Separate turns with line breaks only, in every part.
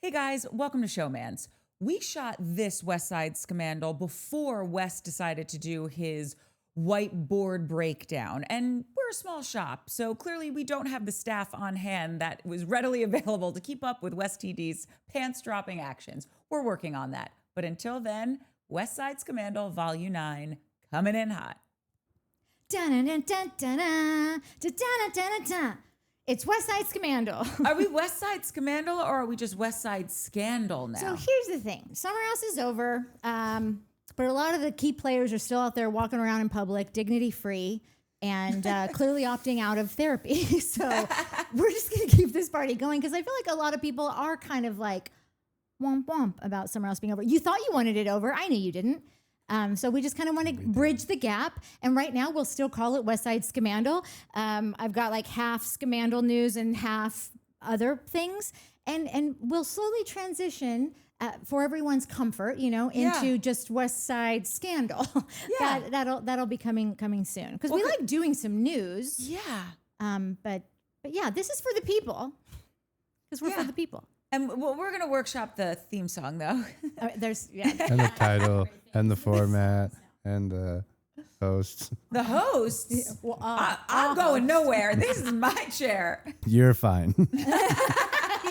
Hey guys, welcome to Showmance. We shot this Westside Scamandal before Wes decided to do his whiteboard breakdown. And we're a small shop, so clearly we don't have the staff on hand that was readily available to keep up with Wes TD's pants-dropping actions. We're working on that. But until then, Westside Scamandal Volume 9, coming in hot.
It's Westside Scamandal.
Are we Westside Scamandal or are we just Westside Scandal now?
So here's the thing. Summer House is over, but a lot of the key players are still out there walking around in public, dignity-free, and clearly opting out of therapy. So we're just going to keep this party going because I feel like a lot of people are kind of like womp womp about Summer House being over. You thought you wanted it over. I knew you didn't. So we just kind of want to bridge the gap. And right now we'll still call it Westside Scamandal. I've got like half Scamandal news and half other things. And we'll slowly transition for everyone's comfort, into just Westside Scandal. Yeah. That'll be coming soon. Because we like doing some news.
Yeah.
But yeah, this is for the people. Because we're for the people.
And we're going to workshop the theme song, though.
And the title, and the format, and the host.
The host?
Yeah, well,
I'm going nowhere. This is my chair.
You're fine.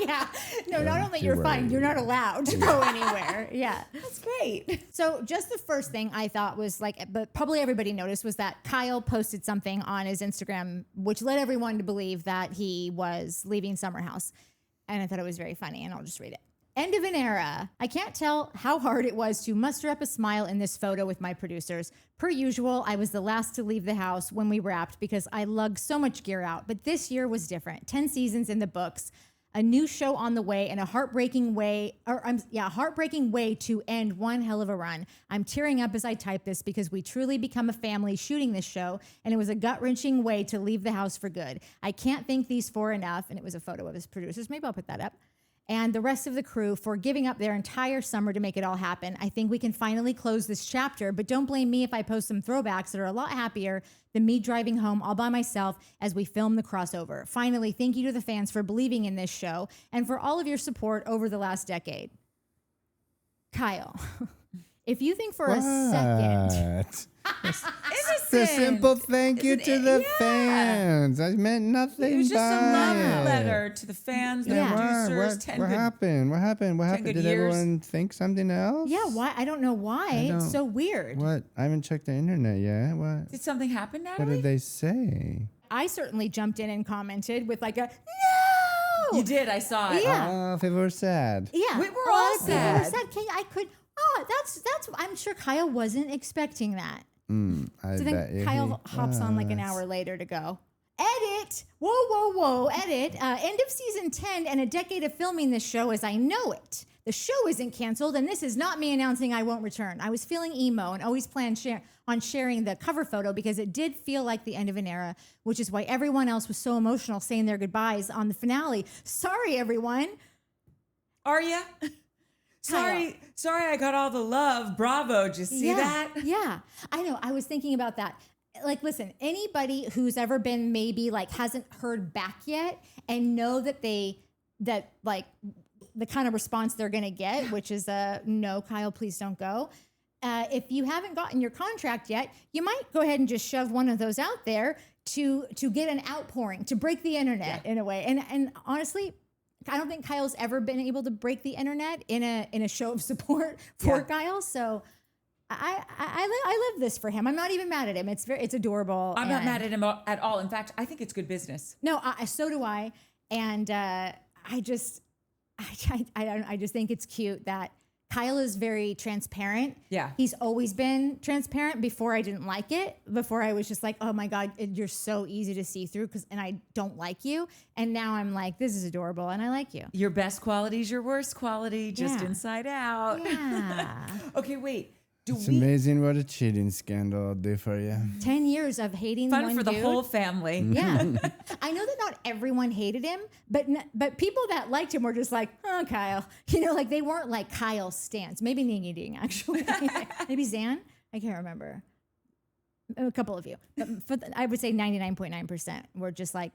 Yeah. No, not only you're fine, you're not allowed to go anywhere. Yeah.
That's great.
So just the first thing I thought was but probably everybody noticed was that Kyle posted something on his Instagram, which led everyone to believe that he was leaving Summer House. And I thought it was very funny, and I'll just read it. End of an era. I can't tell how hard it was to muster up a smile in this photo with my producers. Per usual, I was the last to leave the house when we wrapped because I lugged so much gear out. But this year was different. 10 seasons in the books, a new show on the way, and a heartbreaking way to end one hell of a run. I'm tearing up as I type this because we truly become a family shooting this show, and it was a gut-wrenching way to leave the house for good. I can't thank these four enough, and it was a photo of his producers. Maybe I'll put that up. And the rest of the crew for giving up their entire summer to make it all happen. I think we can finally close this chapter, but don't blame me if I post some throwbacks that are a lot happier than me driving home all by myself as we film the crossover. Finally, thank you to the fans for believing in this show and for all of your support over the last decade. Kyle, if you think for a second...
The simple thank you to the fans. I meant nothing.
It was just a love
by it.
letter to the fans, the producers.
What happened? What happened? Did everyone think something else?
Yeah, why? I don't know why. It's so weird.
What? I haven't checked the internet yet. What?
Did something happen, Natalie?
What did they say?
I certainly jumped in and commented with like a, no!
You did. I saw it.
Yeah.
Oh, people were sad.
Yeah.
We were all sad.
That's, I'm sure Kyle wasn't expecting that.
I
So
bet
then Kyle hops on like an hour later to go, edit, whoa, edit, end of season 10 and a decade of filming this show as I know it. The show isn't canceled, and this is not me announcing I won't return. I was feeling emo and always planned on sharing the cover photo because it did feel like the end of an era, which is why everyone else was so emotional saying their goodbyes on the finale. Sorry, everyone.
Are you? Sorry, I got all the love. Bravo. Did you see that?
Yeah, I know. I was thinking about that. Like, listen, anybody who's ever been maybe like hasn't heard back yet and know that the kind of response they're going to get, which is no, Kyle, please don't go. If you haven't gotten your contract yet, you might go ahead and just shove one of those out there to get an outpouring, to break the internet in a way. And honestly, I don't think Kyle's ever been able to break the internet in a show of support for Kyle. So I live this for him. I'm not even mad at him. It's adorable.
I'm not mad at him at all. In fact, I think it's good business.
No, so do I. And I just think it's cute that Kyle is very transparent.
Yeah.
He's always been transparent. Before I didn't like it. Before I was just like, oh my God, you're so easy to see through and I don't like you. And now I'm like, this is adorable and I like you.
Your best quality is your worst quality, just inside out.
Yeah.
Okay, wait.
It's amazing what a cheating scandal will do for you.
10 years of hating
Fun
one
for the
dude.
whole family.
Yeah. I know that not everyone hated him, but people that liked him were just like, oh, Kyle. Like they weren't like Kyle stans. Maybe Ning Ding, actually. Maybe Zan. I can't remember. A couple of you. But I would say 99.9% were just like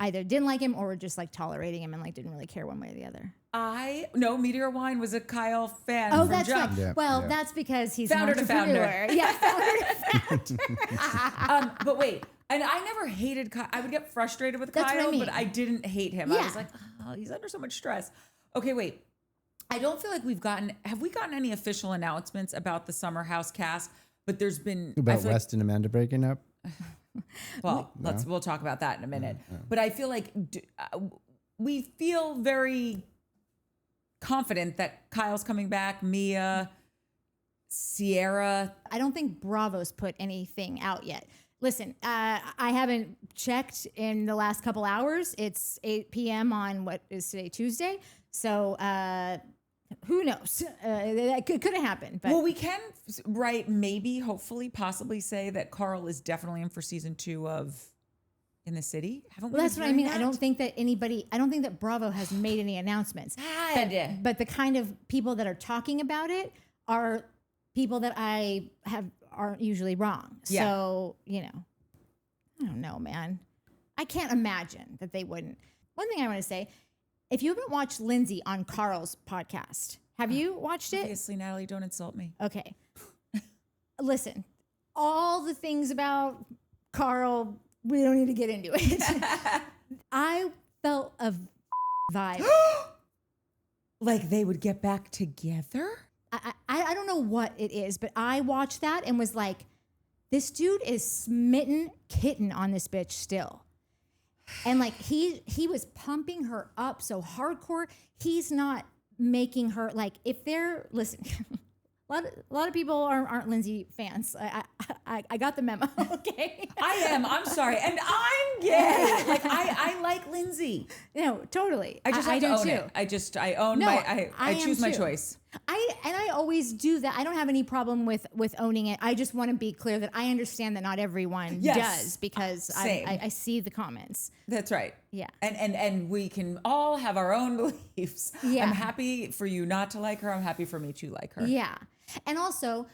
either didn't like him or were just like tolerating him and like didn't really care one way or the other.
No, Meteor Wine was a Kyle fan.
Oh,
from
that's
Jump.
right.
Yeah,
Well,
yeah.
that's because he's
Founder
an
to founder.
entrepreneur. Yeah, founder to founder.
But wait, and I never hated Kyle. I would get frustrated with
That's what I
Kyle,
mean.
but I didn't hate him. I
Yeah.
was like, oh, he's under so much stress. Okay, wait. I don't feel like have we gotten any official announcements about the Summer House cast? But there's been I
About
feel
West and Amanda breaking up.
well, we'll talk about that in a minute. But I feel like we feel very confident that Kyle's coming back, Mia, Ciara.
I don't think Bravo's put anything out yet. Listen, I haven't checked in the last couple hours. It's 8 p.m. on what is today, Tuesday. So who knows? That could have happened. But
Well, we can maybe, hopefully, possibly say that Carl is definitely in for season 2 of In the City. Haven't we?
well, that's
been
what I mean.
hearing
I
that?
don't think that I don't think that Bravo has made any announcements.
God.
But the kind of people that are talking about it are people that aren't usually wrong.
Yeah.
So, I don't know, man. I can't imagine that they wouldn't. One thing I want to say, if you haven't watched Lindsay on Carl's podcast, have you watched it?
Obviously, Natalie, don't insult me.
Okay. Listen, all the things about Carl, we don't need to get into it. I felt a vibe.
Like they would get back together?
I don't know what it is, but I watched that and was like, this dude is smitten kitten on this bitch still. And like he was pumping her up so hardcore. He's not making her like if they're listen. A lot of people aren't Lindsay fans. I got the memo. Okay,
I am. I'm sorry, and I'm gay. Like I like Lindsay.
No, totally.
I just
I
have to
do
own
too.
it. I own
No,
I
I
choose
am
my
too.
choice.
I always do that. I don't have any problem with owning it. I just want to be clear that I understand that not everyone
Yes.
does because
Same.
I see the comments.
That's right.
Yeah.
And we can all have our own beliefs.
Yeah.
I'm happy for you not to like her. I'm happy for me to like her.
Yeah. And also,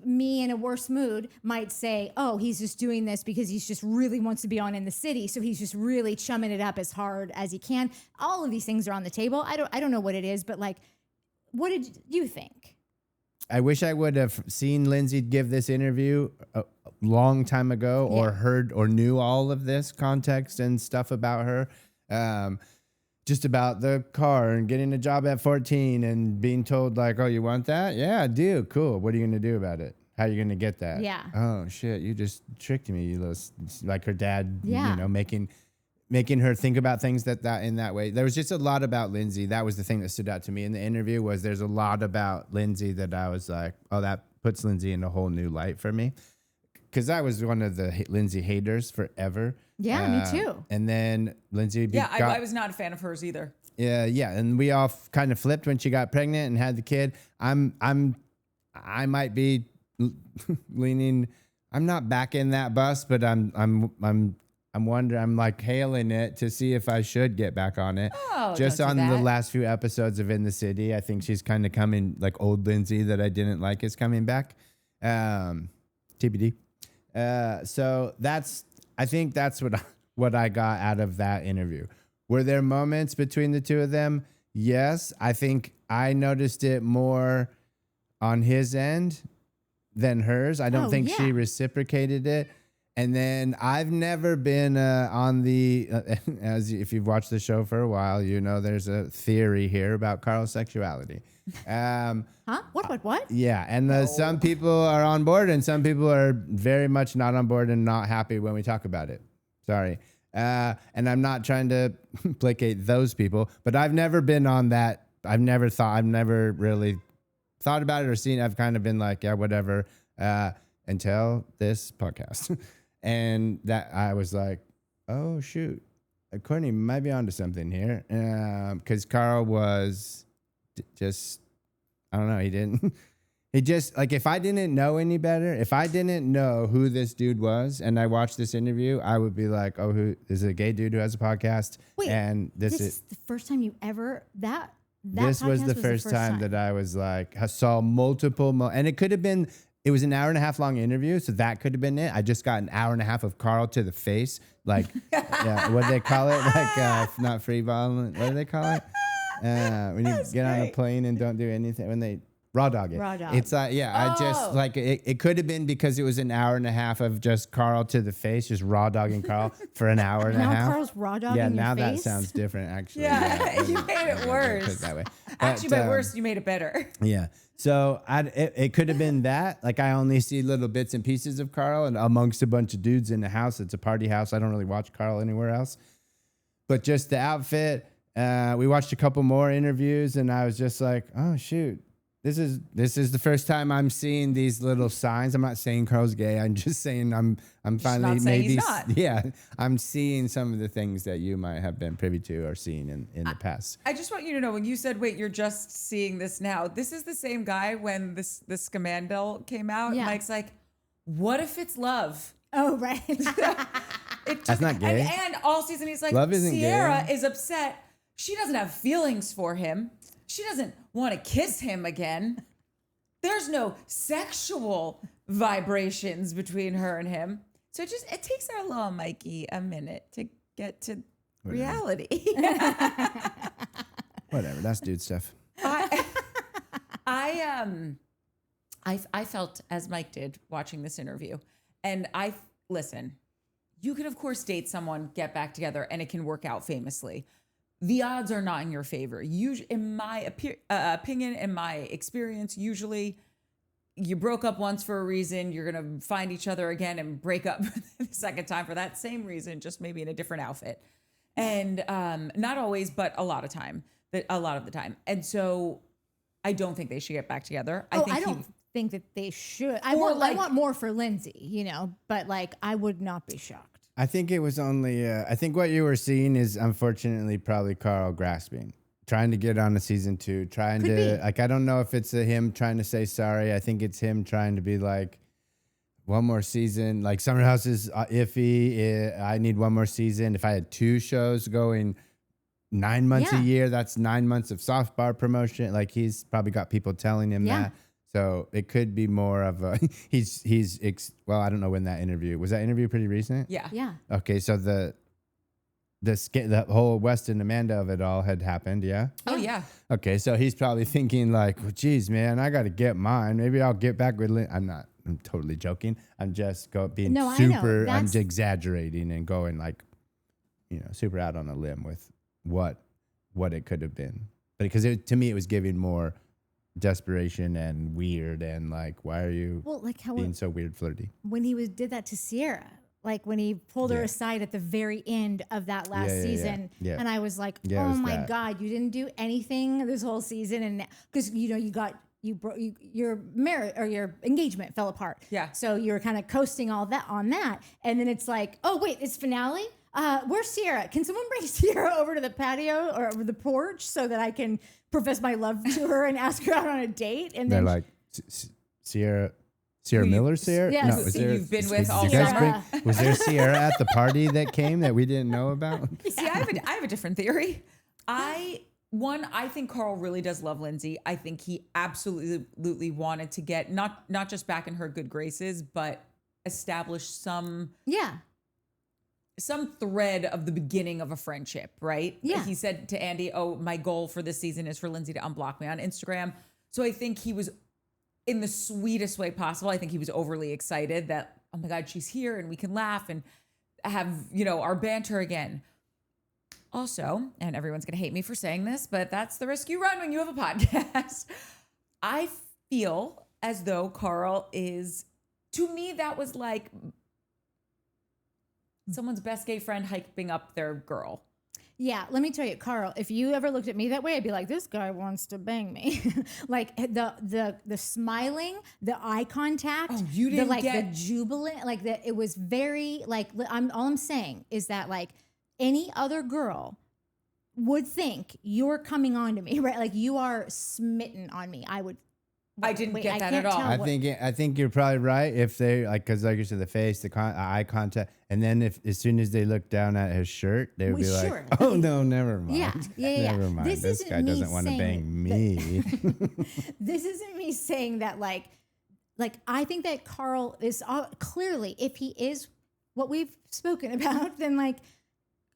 me in a worse mood might say, oh, he's just doing this because he's just really wants to be on In the City. So he's just really chumming it up as hard as he can. All of these things are on the table. I don't know what it is, but like, what did you think?
I wish I would have seen Lindsay give this interview a long time ago or heard or knew all of this context and stuff about her. Just about the car and getting a job at 14 and being told like, oh, you want that? Yeah, I do. Cool. What are you going to do about it? How are you going to get that?
Yeah.
Oh, shit. You just tricked me. You little, like her dad,
Yeah.
making her think about things that in that way. There was just a lot about Lindsay. That was the thing that stood out to me in the interview was there's a lot about Lindsay that I was like, oh, that puts Lindsay in a whole new light for me. Because I was one of the Lindsay haters forever.
Yeah, me too.
And then Lindsay
I was not a fan of hers either.
yeah, and we all kind of flipped when she got pregnant and had the kid. I might be leaning. I'm not back in that bus, but I'm wondering. I'm like hailing it to see if I should get back on it.
Oh,
just
don't do
on the
that.
last few episodes of In the City, I think she's kind of coming. Like old Lindsay that I didn't like is coming back. TBD. So I think that's what I got out of that interview. Were there moments between the two of them? Yes. I think I noticed it more on his end than hers. I don't think she reciprocated it. And then I've never been on the, if you've watched the show for a while, there's a theory here about Carl's sexuality.
Huh? What?
Yeah, and some people are on board and some people are very much not on board and not happy when we talk about it. Sorry. And I'm not trying to placate those people, but I've never been on that. I've never really thought about it or seen it. I've kind of been like, yeah, whatever, until this podcast. And that I was like, oh, shoot, Courtney might be onto something here. Because Carl was just, I don't know, he just, like, if I didn't know any better, if I didn't know who this dude was and I watched this interview, I would be like, oh, this is a gay dude who has a podcast.
Wait,
and
this is the first time you ever,
this was the first time that I was like, I saw multiple, and it could have been, it was an hour and a half long interview, so that could have been it. I just got an hour and a half of Carl to the face, like, yeah, what do they call it? Like, not free balling. What do they call it? When you get on a plane and don't do anything, when they raw dog it.
Raw dog.
It's like, I just like it could have been because it was an hour and a half of just Carl to the face, just raw dogging Carl for an hour and a half.
Now Carl's raw dogging
Yeah,
your
now that
face?
sounds different, actually.
Yeah, you made it
Put
worse.
it that way.
Actually,
But,
by worse, you made it better.
Yeah. So it could have been that. Like I only see little bits and pieces of Carl and amongst a bunch of dudes in the house. It's a party house. I don't really watch Carl anywhere else. But just the outfit. We watched a couple more interviews and I was just like, oh shoot. This is the first time I'm seeing these little signs. I'm not saying Carl's gay. I'm just saying I'm finally
not saying
maybe
he's not.
yeah. I'm seeing some of the things that you might have been privy to or seen in the past.
I just want you to know when you said, "Wait, you're just seeing this now." This is the same guy when this Scamandal came out.
Yeah.
Mike's like, "What if it's love?"
Oh, right.
That's not gay.
And all season he's like,
Love isn't
Ciara
gay.
is upset. She doesn't have feelings for him. She doesn't want to kiss him again. There's no sexual vibrations between her and him. So it takes our little Mikey a minute to get to reality.
Whatever. That's dude stuff.
I felt as Mike did watching this interview. And listen, you can of course date someone, get back together, and it can work out famously. The odds are not in your favor. Usually, in my opinion, in my experience, usually you broke up once for a reason. You're going to find each other again and break up the second time for that same reason, just maybe in a different outfit. And not always, but a lot of the time. And so I don't think they should get back together.
I don't think that they should. I want more for Lindsay, but like I would not be shocked.
I think it was only, I think what you were seeing is unfortunately probably Carl grasping, trying to get on a season 2, trying
Could
to,
be.
like, I don't know if it's him trying to say sorry. I think it's him trying to be like, one more season. Like Summer House is iffy. I need one more season. If I had 2 shows going 9 months a year, that's 9 months of soft bar promotion. Like he's probably got people telling him that. So it could be more of a, well, I don't know when that interview, was that interview pretty recent?
Yeah.
Yeah.
Okay. So the whole West and Amanda of it all had happened. Yeah.
Oh, yeah.
Okay. So he's probably thinking like, well, geez, man, I got to get mine. Maybe I'll get back with Lynn. I'm totally joking. I'm just being
No, I know.
super, I'm
That's-
exaggerating and going like, super out on a limb with what it could have been. But because to me, it was giving more desperation and weird and like, why are you being so weird flirty?
When he did that to Ciara, like when he pulled her aside at the very end of that last season, and I was like,
Yeah, it
oh
was
my
that.
God, you didn't do anything this whole season, and because your marriage or your engagement fell apart.
Yeah.
So you were kind of coasting on that, and then it's like, oh wait, it's finale. Where's Ciara? Can someone bring Ciara over to the patio or over the porch so that I can profess my love to her and ask her out on a date? And
They're
then
like, Ciara Miller, Ciara?
Yeah,
No,
who
was there,
you've been with
did
all
you guys
summer.
was there Ciara at the party that came that we didn't know about?
See, I have a different theory. I think Carl really does love Lindsay. I think he absolutely wanted to get not just back in her good graces, but establish some thread of the beginning of a friendship, right?
Yeah.
He said to Andy, "Oh, my goal for this season is for Lindsay to unblock me on Instagram." So I think he was, in the sweetest way possible, I think he was overly excited that, oh my God, she's here and we can laugh and have, our banter again. Also, and everyone's going to hate me for saying this, but that's the risk you run when you have a podcast. I feel as though Carl is, to me, that was like someone's best gay friend hyping up their girl.
Yeah, let me tell you, Carl, if you ever looked at me that way, I'd be like, this guy wants to bang me. Like the smiling, the eye contact,
you didn't
the jubilant, like that. It was very like, all I'm saying is that like any other girl would think you're coming on to me, right? Like you are smitten on me.
I didn't get that at
can't
all.
tell
I think you're probably right if they like, because like you said, the face, the eye contact, and then if as soon as they look down at his shirt, they would be
sure.
like, "Oh no, never mind.
Yeah.
Never mind.
This
This
isn't
guy
me
doesn't want to
saying
bang me."
This isn't me saying that like I think that Carl is clearly, if he is what we've spoken about, then like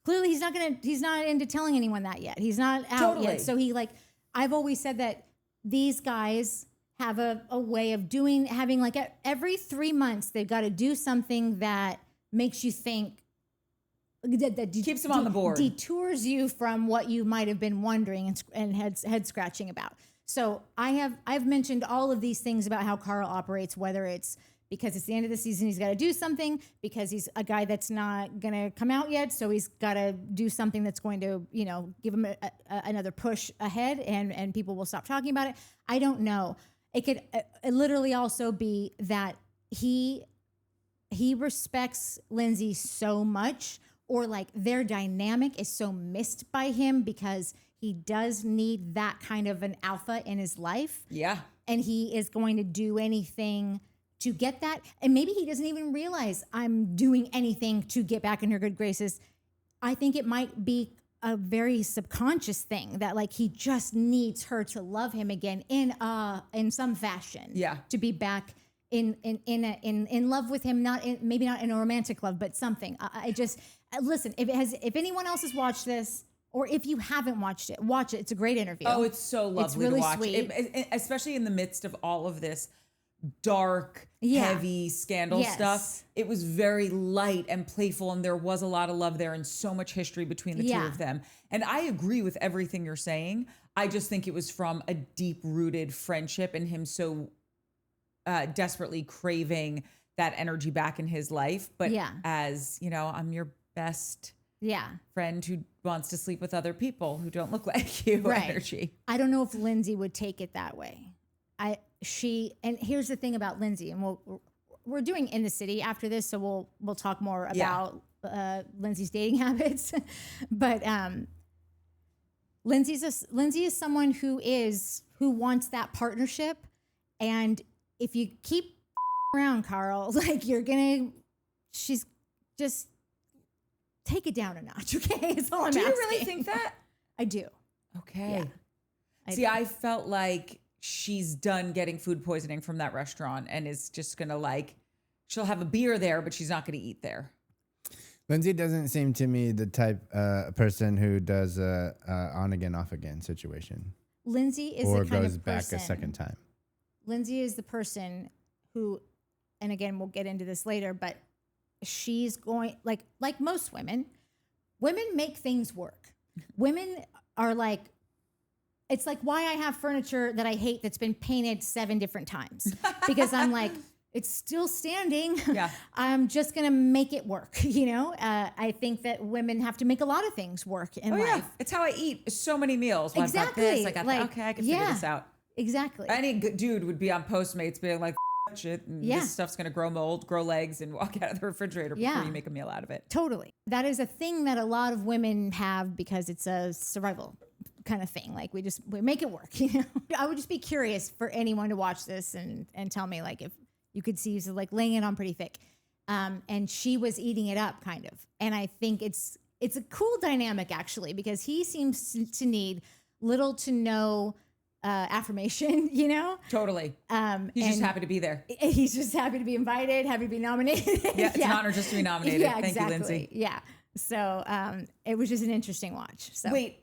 clearly he's not into telling anyone that yet. He's not out yet. So I've always said that these guys have a way of having like every 3 months, they've got to do something that makes you think, that
keeps them on the board,
detours you from what you might have been wondering and head scratching about. So I've mentioned all of these things about how Carl operates, whether it's because it's the end of the season, he's got to do something, because he's a guy that's not going to come out yet, so he's got to do something that's going to, give him another push ahead, and people will stop talking about it. I don't know. It could literally also be that he respects Lindsay so much, or like their dynamic is so missed by him because he does need that kind of an alpha in his life.
Yeah.
And he is going to do anything to get that. And maybe he doesn't even realize I'm doing anything to get back in her good graces. I think it might be a very subconscious thing that like he just needs her to love him again in some fashion.
Yeah.
To be back in love with him, maybe not in a romantic love, but something. I just listen. If anyone else has watched this, or if you haven't watched it, watch it. It's a great interview.
Oh, it's so lovely
it's really
to watch,
sweet.
Especially in the midst of all of this dark, heavy scandal stuff. It was very light and playful, and there was a lot of love there and so much history between the two of them. And I agree with everything you're saying. I just think it was from a deep-rooted friendship and him so desperately craving that energy back in his life. But as, I'm your best friend who wants to sleep with other people who don't look like you energy.
I don't know if Lindsay would take it that way. And here's the thing about Lindsay, and we're doing In the City after this, so we'll talk more about Lindsay's dating habits. But Lindsay is someone who wants that partnership, and if you keep around Carl, like she's just take it down a notch, okay? That's all I'm asking.
Do you really think that?
I do.
Okay. Yeah. I felt like she's done getting food poisoning from that restaurant and is just gonna she'll have a beer there, but she's not gonna eat there.
Lindsay doesn't seem to me the type person who does a on again, off again situation.
Lindsay is
or
the kind
goes
of
back
person,
a second time.
Lindsay is the person who, and again, we'll get into this later, but she's going like most women make things work. Women are like, it's like why I have furniture that I hate that's been painted 7 different times, because I'm like, it's still standing.
Yeah.
I'm just going to make it work. I think that women have to make a lot of things work in life. Yeah.
It's how I eat so many meals. Well,
exactly.
I've got this, I got that. Okay, I can figure this out.
Exactly.
Any good dude would be on Postmates being like, shit, and this stuff's going to grow mold, grow legs, and walk out of the refrigerator before you make a meal out of it.
Totally. That is a thing that a lot of women have because it's a survival kind of thing. Like we make it work. I would just be curious for anyone to watch this and tell me like if you could see like laying it on pretty thick. And she was eating it up kind of. And I think it's a cool dynamic actually, because he seems to need little to no affirmation,
Totally. He's just happy to be there.
He's just happy to be invited, happy to be nominated.
Yeah, it's an honor just to be nominated.
Yeah,
Thank
exactly.
you, Lindsay.
Yeah. So it was just an interesting watch. So
wait,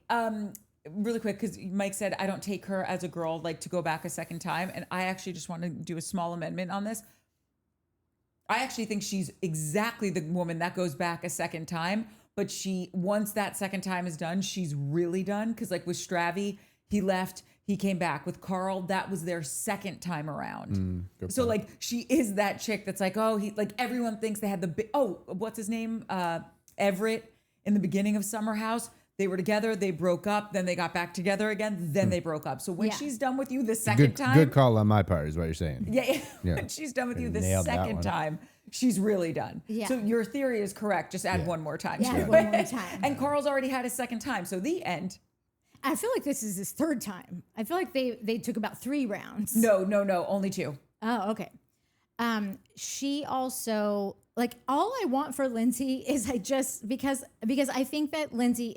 really quick, because Mike said I don't take her as a girl to go back a second time, and I actually just want to do a small amendment on this. I actually think she's exactly the woman that goes back a second time, but once that second time is done, she's really done. Because with Stravy, he left. He came back. With Carl, that was their second time around. So she is that chick that's everyone thinks they had what's his name? Everett in the beginning of Summer House. They were together, they broke up, then they got back together again, then they broke up. So when she's done with you the second time.
Good call on my part is what you're saying.
Yeah. When she's done with you the second time, she's really done. Yeah. So your theory is correct. Just add one more time.
Yeah, one more time.
And Carl's already had his second time. So the end.
I feel like this is his third time. I feel like they took about 3 rounds.
No, only 2.
Oh, okay. She also all I want for Lindsay is because I think that Lindsay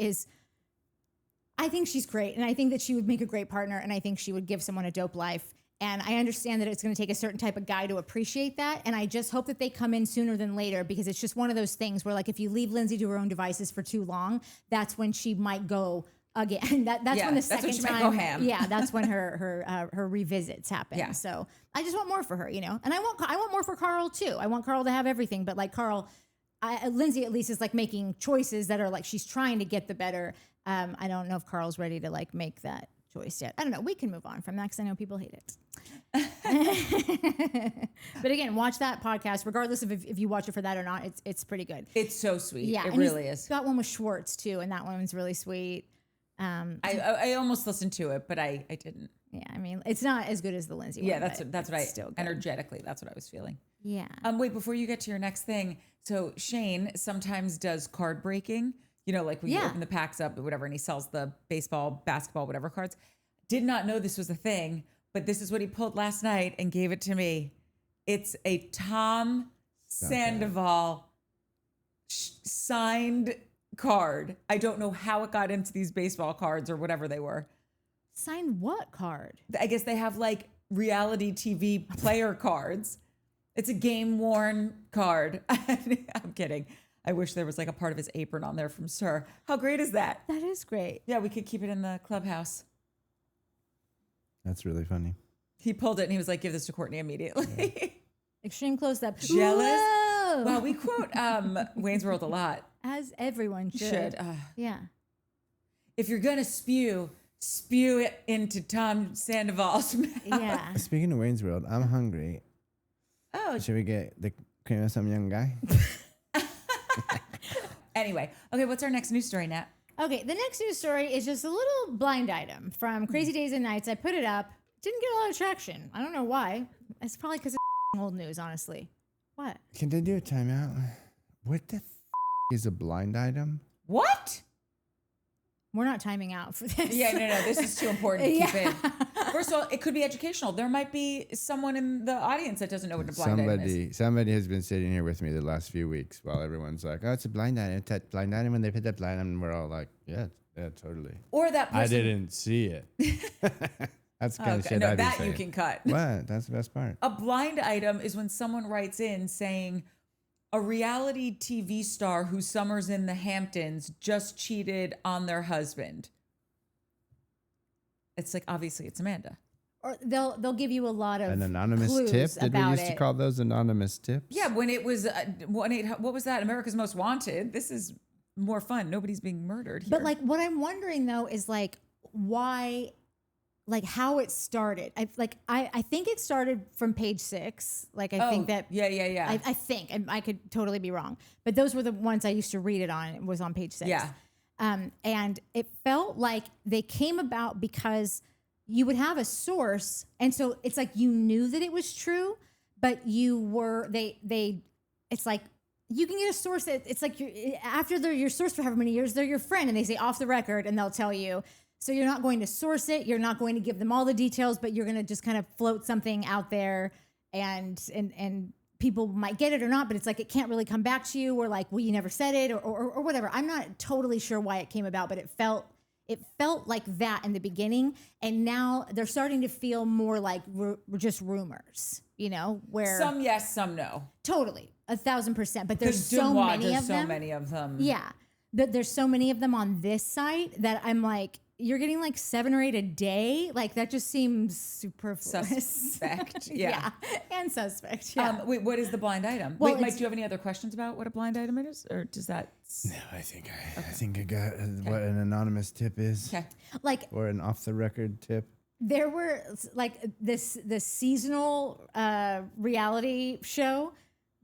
I think she's great, and I think that she would make a great partner, and I think she would give someone a dope life. And I understand that it's going to take a certain type of guy to appreciate that. And I just hope that they come in sooner than later, because it's just one of those things where, like, if you leave Lindsay to her own devices for too long, that's when she might go again. That's when the second
she
time,
might go ham.
yeah, that's when her revisits happen.
Yeah.
So I just want more for her, you know. And I want more for Carl too. I want Carl to have everything, but like Lindsay at least is like making choices that are like she's trying to get the better. I don't know if Carl's ready to like make that choice yet. I don't know. We can move on from that because I know people hate it. But again, watch that podcast, regardless of if you watch it for that or not. It's pretty good.
It's so sweet.
Yeah,
it
and
really
he's
is.
got one with Schwartz too, and that one's really sweet.
I almost listened to it, but I didn't.
Yeah, I mean, it's not as good as the Lindsay one.
Yeah, that's what I
still good.
energetically. That's what I was feeling.
Yeah.
Wait, before you get to your next thing, so Shane sometimes does card breaking. You know, like when you open the packs up or whatever, and he sells the baseball, basketball, whatever cards. Did not know this was a thing, but this is what he pulled last night and gave it to me. It's a Tom Sandoval signed card. I don't know how it got into these baseball cards or whatever they were.
Signed what card?
I guess they have like reality TV player cards. It's a game worn card. I'm kidding. I wish there was like a part of his apron on there from Sir. How great is that?
That is great.
Yeah, we could keep it in the clubhouse.
That's really funny.
He pulled it and he was like, give this to Courtney immediately.
Yeah. Extreme close up.
Jealous?
Whoa!
Wow, we quote Wayne's World a lot.
As everyone should. Yeah.
If you're going to spew it into Tom Sandoval's mouth.
Yeah.
Speaking of Wayne's World, I'm hungry.
Oh.
Should we get the cream of some young guy?
Anyway, okay, what's our next news story, Nat?
Okay, the next news story is just a little blind item from Crazy Days and Nights. I put it up. Didn't get a lot of traction. I don't know why. It's probably because it's old news, honestly. What?
Can they do a timeout? What the is a blind item?
What?
We're not timing out for this.
Yeah, no, this is too important to keep in. First of all, it could be educational. There might be someone in the audience that doesn't know what a blind item is.
Somebody has been sitting here with me the last few weeks while everyone's like, oh, it's a blind item. It's a blind item. When they put that blind item, we're all like, yeah, totally.
Or that person.
I didn't see it. That's the kind of shit I'd be
that
saying.
you can cut.
What? That's the best part.
A blind item is when someone writes in saying a reality TV star who summers in the Hamptons just cheated on their husband. It's like, obviously it's Amanda.
Or they'll give you a lot of
An anonymous
clues
tip? Did we
about
used to call those anonymous tips?
Yeah, when it was what was that? America's Most Wanted. This is more fun. Nobody's being murdered here.
But like, what I'm wondering though is like, why, like how it started. I think it started from page 6. Like I think that.
Yeah.
I think, and I could totally be wrong, but those were the ones I used to read it on. It was on page 6.
Yeah.
And it felt like they came about because you would have a source, and so it's like you knew that it was true, but you were it's like you can get a source that it's like after they're your source for however many years, they're your friend, and they say off the record, and they'll tell you. So you're not going to source it, you're not going to give them all the details, but you're going to just kind of float something out there, and people might get it or not, but it's like it can't really come back to you, or like, well, you never said it, or whatever. I'm not totally sure why it came about, but it felt like that in the beginning, and now they're starting to feel more like just rumors, you know, where
some yes, some no.
Totally, 1,000%. But there's so many of them.
So many of them.
Yeah, but there's so many of them on this site that I'm like, you're getting like 7 or 8 a day. Like that just seems superfluous.
Suspect. Yeah.
And suspect. Yeah.
Wait, what is the blind item?
Well,
wait, Mike, do you have any other questions about what a blind item is, or does that?
No, I think I got what an anonymous tip is.
Okay.
Like,
or an off the record tip.
There were like this seasonal reality show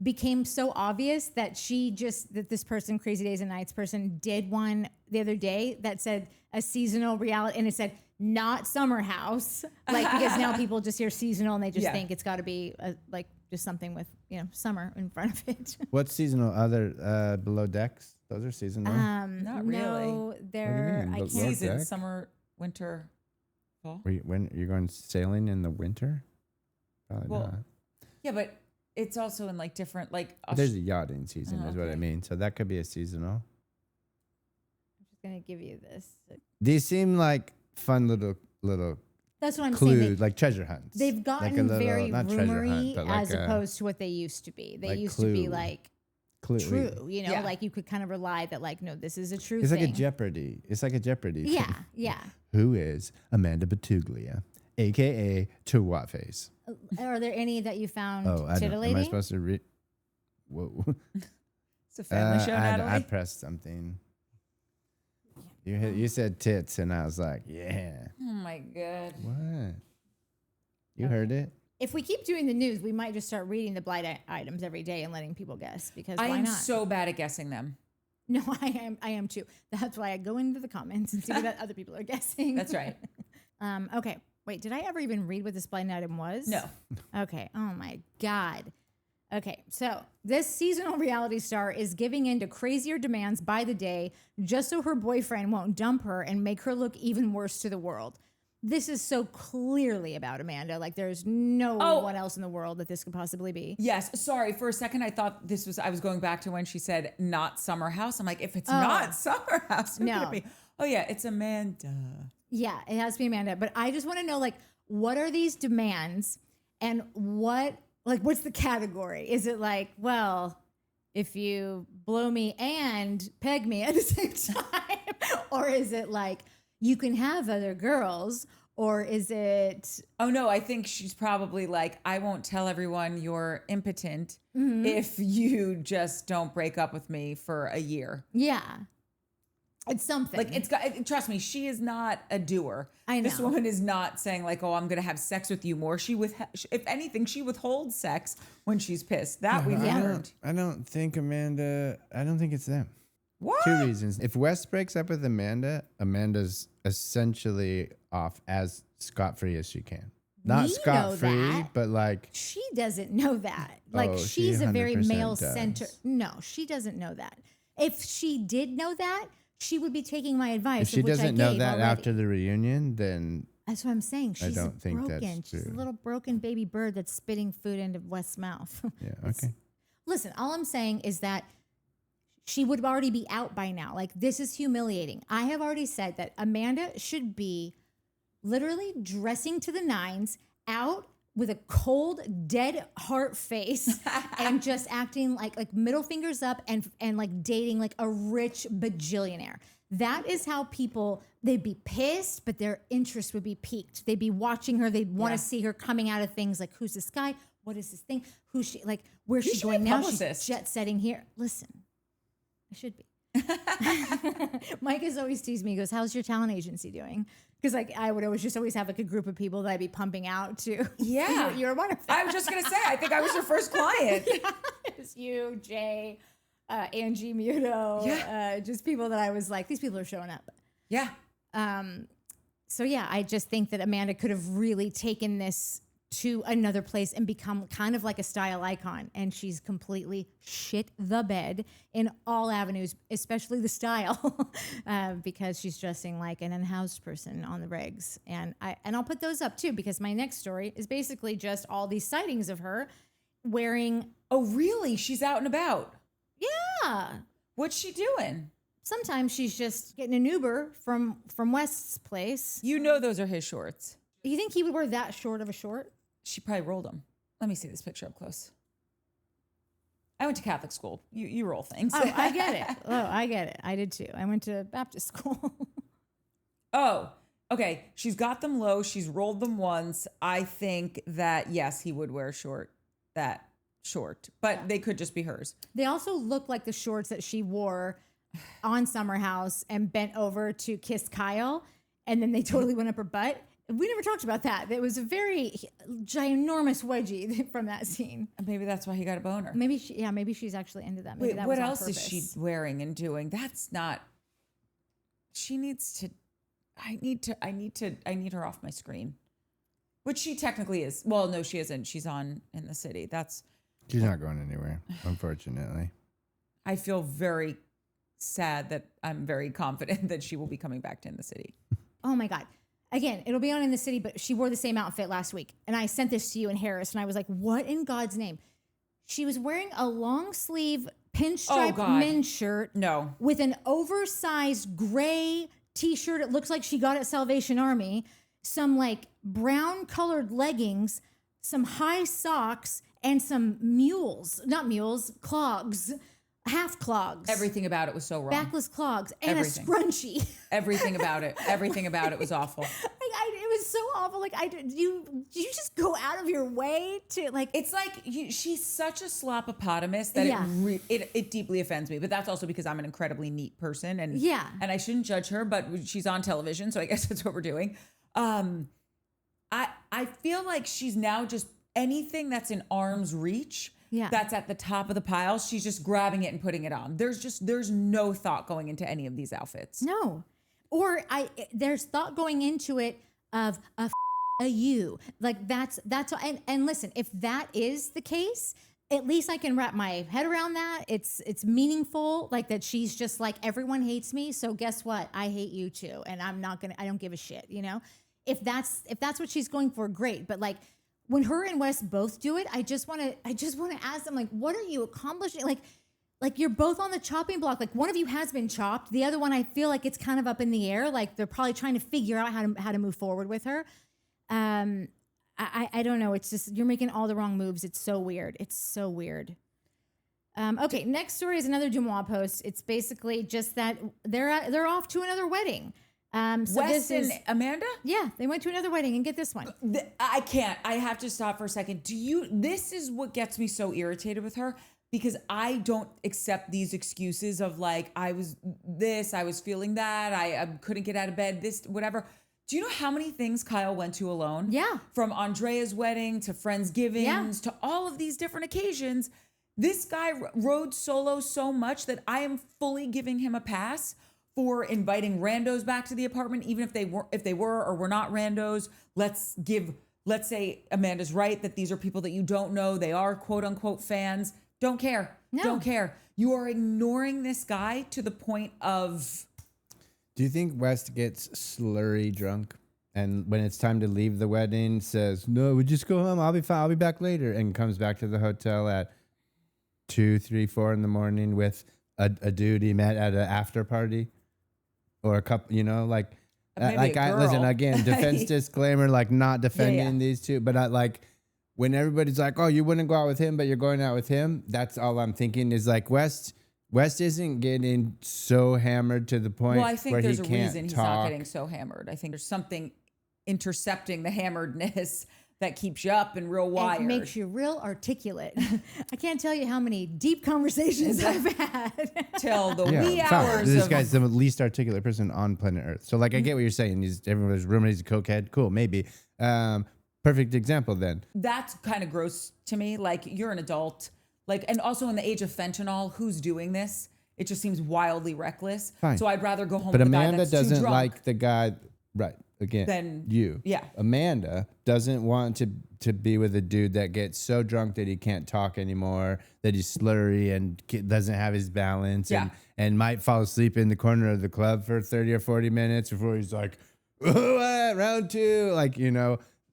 became so obvious that this person, Crazy Days and Nights person, did one the other day that said a seasonal reality, and it said not summer house, like because now people just hear seasonal and they just think it's got to be like just something with summer in front of it.
What's seasonal? Other below decks? Those are seasonal.
Not really.
No, they're
What do you mean?
I can't.
Season,
deck?
summer, winter, fall.
When you're going sailing in the winter? Probably not.
Yeah, but it's also in like different
There's a yachting season, is what I
okay.
mean. So that could be a seasonal.
I'm just gonna give you this.
These seem like fun little
That's what I'm
clue,
saying.
like treasure hunts.
They've
Like
gotten
a little,
very
not treasure hunt,
rumory
but like
as opposed to what they used to be. They
like
used to be
Clue.
like
Clue.
true, you know,
Yeah.
like you could kind of rely that like, no, this is a true
It's
thing.
like a Jeopardy. It's like a Jeopardy.
Yeah,
thing.
yeah.
Who is Amanda Batuglia, aka Twat Face?
Are there any that you found
Oh, I don't. Am I
titillating?
supposed to read? Whoa.
It's a family show, Natalie.
I pressed something. You said tits, and I was like, yeah.
Oh my God.
What? You heard it?
If we keep doing the news, we might just start reading the blind items every day and letting people guess because
I
why
am
not?
so bad at guessing them.
No, I am too. That's why I go into the comments and see what other people are guessing.
That's right.
Okay. Wait, did I ever even read what this blind item was?
No.
Okay. Oh my God. Okay, so this seasonal reality star is giving in to crazier demands by the day just so her boyfriend won't dump her and make her look even worse to the world. This is so clearly about Amanda. Like there's no one else in the world that this could possibly be.
Yes. Sorry. For a second, I thought I was going back to when she said not Summer House. I'm like, if it's not Summer House, who could
No.
it be? Oh yeah, it's Amanda.
Yeah, it has to be Amanda. But I just want to know, like, what are these demands and what's the category? Is it like, well, if you blow me and peg me at the same time? Or is it like, you can have other girls? Or is it...
Oh no, I think she's probably like, I won't tell everyone you're impotent if you just don't break up with me for a year.
Yeah. It's something.
Like trust me, she is not a doer.
I know.
This woman is not saying like, "Oh, I'm going to have sex with you more." If anything, she withholds sex when she's pissed. That we've learned.
I don't think it's them.
What?
2 reasons. If Wes breaks up with Amanda, Amanda's essentially off as scot-free as she can. Not
We know
scot-free,
that.
but like...
She doesn't know that. Like
Oh, she
she's a very
100%
male-centered.
does.
No, she doesn't know that. If she did know that, she would be taking my advice.
If she
of which
doesn't
I
know
gave
that
already.
after the reunion, then
That's what I'm saying. She's
don't think
broken.
that's
She's a
true.
little broken baby bird that's spitting food into West's mouth.
yeah, okay.
Listen, all I'm saying is that she would already be out by now. Like, this is humiliating. I have already said that Amanda should be literally dressing to the nines, out with a cold, dead heart face and just acting like middle fingers up and like dating like a rich bajillionaire. That is how people, they'd be pissed, but their interest would be piqued. They'd be watching her. They'd want to see her coming out of things like, who's this guy? What is this thing? Who's she? Like, where's she
should be
going
a
now?
publicist.
She's jet setting here. Listen, I should be. Mike has always teased me. He goes, how's your talent agency doing? Because like I would always have like a group of people that I'd be pumping out to.
Yeah.
You're one of them.
I was just going to say, I think I was your first client.
It was you, Jay, Angie Muto, just people that I was like, these people are showing up.
Yeah.
So yeah, I just think that Amanda could have really taken this to another place and become kind of like a style icon. And she's completely shit the bed in all avenues, especially the style, because she's dressing like an unhoused person on the regs. And I'll put those up too, because my next story is basically just all these sightings of her wearing.
Oh, really? She's out and about.
Yeah.
What's she doing?
Sometimes she's just getting an Uber from West's place.
You know those are his shorts.
You think he would wear that short of a short?
She probably rolled them. Let me see this picture up close. I went to Catholic school. You roll things.
Oh, I get it. Oh, I get it. I did too. I went to Baptist school.
Oh, okay. She's got them low. She's rolled them once. I think that, yes, he would wear that short, but they could just be hers.
They also look like the shorts that she wore on Summer House and bent over to kiss Kyle, and then they totally went up her butt. We never talked about that. It was a very ginormous wedgie from that scene.
Maybe that's why he got a boner.
Maybe she's actually into that. Maybe
Wait,
that
what
was on
else is
purpose.
she wearing and doing? That's not. She needs to. I need her off my screen. Which she technically is. Well, no, she isn't. She's on In the City.
She's not going anywhere, unfortunately.
I feel very sad that I'm very confident that she will be coming back to In the City.
Oh my God. Again, it'll be on In the City, but she wore the same outfit last week. And I sent this to you and Harris, and I was like, what in God's name? She was wearing a long sleeve pinstripe men's shirt.
No.
With an oversized gray t-shirt. It looks like she got at Salvation Army. some like brown colored leggings, some high socks, and some clogs, half clogs.
Everything about it was so wrong.
Backless clogs and
Everything.
a scrunchie.
Everything about it was awful.
It was so awful. Like, did you just go out of your way to like?
It's like she's such a slopopotamus that it deeply offends me. But that's also because I'm an incredibly neat person, and I shouldn't judge her. But she's on television, so I guess that's what we're doing. I feel like she's now just anything that's in arm's reach.
Yeah.
That's at the top of the pile. She's just grabbing it and putting it on. There's no thought going into any of these outfits.
No. Or there's thought going into it of a you. Like that's and listen, if that is the case, at least I can wrap my head around that. It's meaningful, like that she's just like, everyone hates me, so guess what? I hate you too. And I don't give a shit, you know? If that's what she's going for, great. But like when her and Wes both do it, I just want to ask them, like, what are you accomplishing? Like you're both on the chopping block. Like one of you has been chopped. The other one, I feel like it's kind of up in the air. Like they're probably trying to figure out how to move forward with her. I don't know. It's just, you're making all the wrong moves. It's so weird. Okay. Next story is another Dumois post. It's basically just that they're off to another wedding. So
Wes and Amanda?
Yeah, they went to another wedding, and get this one.
I can't. I have to stop for a second. This is what gets me so irritated with her, because I don't accept these excuses of like, I was this, I was feeling that, I couldn't get out of bed, this, whatever. Do you know how many things Kyle went to alone?
Yeah.
From Andrea's wedding to Friendsgivings to all of these different occasions. This guy rode solo so much that I am fully giving him a pass for inviting randos back to the apartment, even if they were or were not randos. Let's say Amanda's right that these are people that you don't know. They are quote unquote fans. Don't care.
No.
Don't care. You are ignoring this guy to the point of.
Do you think West gets slurry drunk? And when it's time to leave the wedding, says, no, we just go home. I'll be fine. I'll be back later. And comes back to the hotel at 2, 3, 4 in the morning with a dude he met at an after party. Or a couple, like listen, again, defense disclaimer, like not defending these two, but when everybody's like, oh, you wouldn't go out with him, but you're going out with him. That's all I'm thinking is like West isn't getting so hammered to the point where he can't talk. Well, I think there's a reason
he's not getting so hammered. I think there's something intercepting the hammeredness that keeps you up and real wired.
It makes you real articulate. I can't tell you how many deep conversations I've had.
Till the wee hours.
This guy's the least articulate person on planet Earth. So like, I get what you're saying. Everyone's rumored he's a cokehead. Cool, maybe. Perfect example then.
That's kind of gross to me. Like, you're an adult. Like, and also in the age of fentanyl, who's doing this? It just seems wildly reckless.
Fine.
So I'd rather go home
but
with
Amanda
the guy that's too drunk.
like the guy, right? Again,
then
you.
Yeah.
Amanda doesn't want to be with a dude that gets so drunk that he can't talk anymore, that he's slurry and doesn't have his balance, and might fall asleep in the corner of the club for 30 or 40 minutes before he's like, round two, like,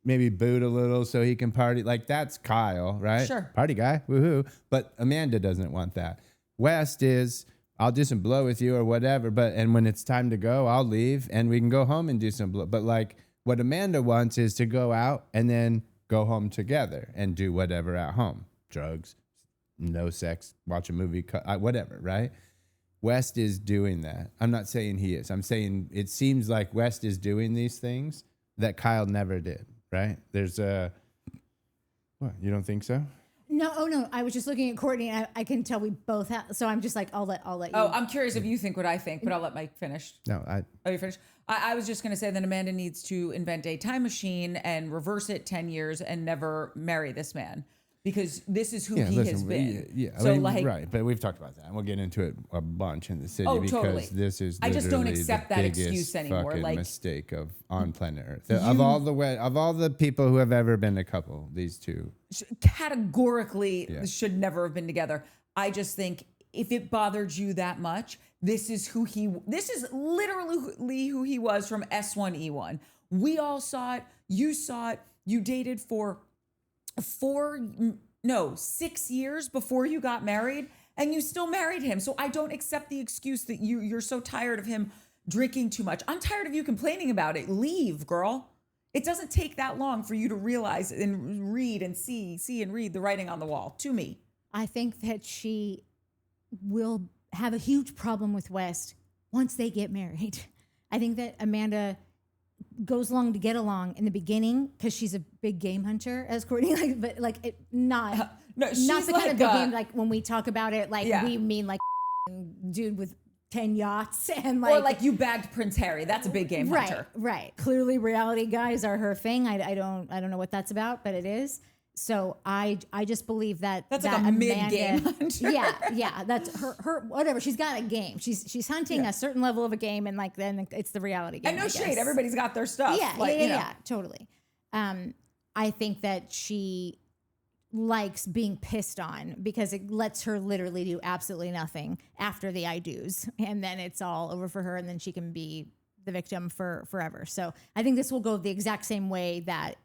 maybe boot a little so he can party. Like, that's Kyle, right?
Sure.
Party guy, woohoo. But Amanda doesn't want that. West is, I'll do some blow with you or whatever, and when it's time to go, I'll leave and we can go home and do some blow. But like, what Amanda wants is to go out and then go home together and do whatever at home. Drugs, no sex, watch a movie, whatever, right? West is doing that. I'm not saying he is. I'm saying it seems like West is doing these things that Kyle never did, right? There's what, you don't think so?
No, oh no. I was just looking at Courtney, and I can tell we both have. So I'm just like, I'll let you.
Oh, I'm curious if you think what I think, but I'll let Mike finish.
No,
Oh, you finished? I was just going to say that Amanda needs to invent a time machine and reverse it 10 years and never marry this man, because this is who he has been.
Yeah,
so like,
right. But we've talked about that, and we'll get into it a bunch in the city
totally.
This is
I just don't accept
the
that
biggest
excuse anymore.
Fucking
Like,
mistake on planet Earth. Of all the people who have ever been a couple, these two
categorically should never have been together. I just think if it bothered you that much, this is literally who he was from S1E1. We all saw it. You saw it. You dated for 6 years before you got married, and you still married him. So I don't accept the excuse that you're so tired of him drinking too much. I'm tired of you complaining about it. Leave, girl. It doesn't take that long for you to realize and read and see and read the writing on the wall, to me.
I think that she will have a huge problem with West once they get married. I think that Amanda goes along to get along in the beginning because she's a big game hunter, as Courtney, not the kind of big game, like when we talk about it, like we mean like dude with 10 yachts and like,
or like you bagged Prince Harry. That's a big game hunter.
Right. Clearly reality guys are her thing. I don't know what that's about, but it is. So I just believe that's
like a mid-game hunter.
Yeah. That's her whatever. She's got a game. She's hunting a certain level of a game, and like then it's the reality game.
And no shade. Everybody's got their stuff.
Yeah, totally. I think that she likes being pissed on because it lets her literally do absolutely nothing after the I do's, and then it's all over for her, and then she can be the victim for forever. So I think this will go the exact same way that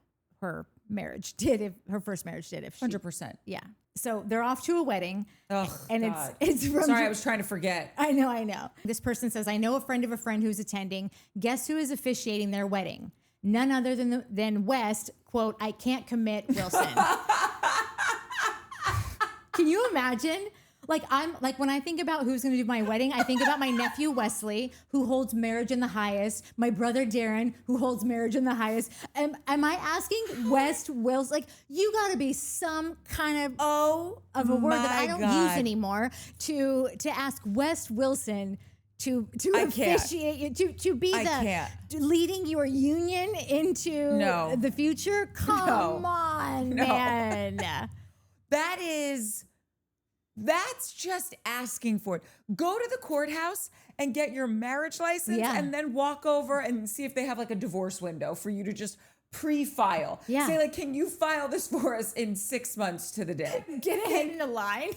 her marriage did, if her first marriage did.
100%.
Yeah. So they're off to a wedding.
Oh,
and
God.
it's from,
sorry, I was trying to forget.
I know. This person says, I know a friend of a friend who's attending. Guess who is officiating their wedding? None other than West, quote, I can't commit, Wilson. Can you imagine? When I think about who's going to do my wedding, I think about my nephew Wesley, who holds marriage in the highest, my brother Darren, who holds marriage in the highest. Am I asking West Wills, you got to be some kind of a word that I don't use anymore to ask West Wilson to officiate you, to be leading your union into the future. Come on, man.
That's just asking for it. Go to the courthouse and get your marriage license and then walk over and see if they have like a divorce window for you to just pre-file.
Yeah.
Say can you file this for us in 6 months to the day?
Get ahead in the line.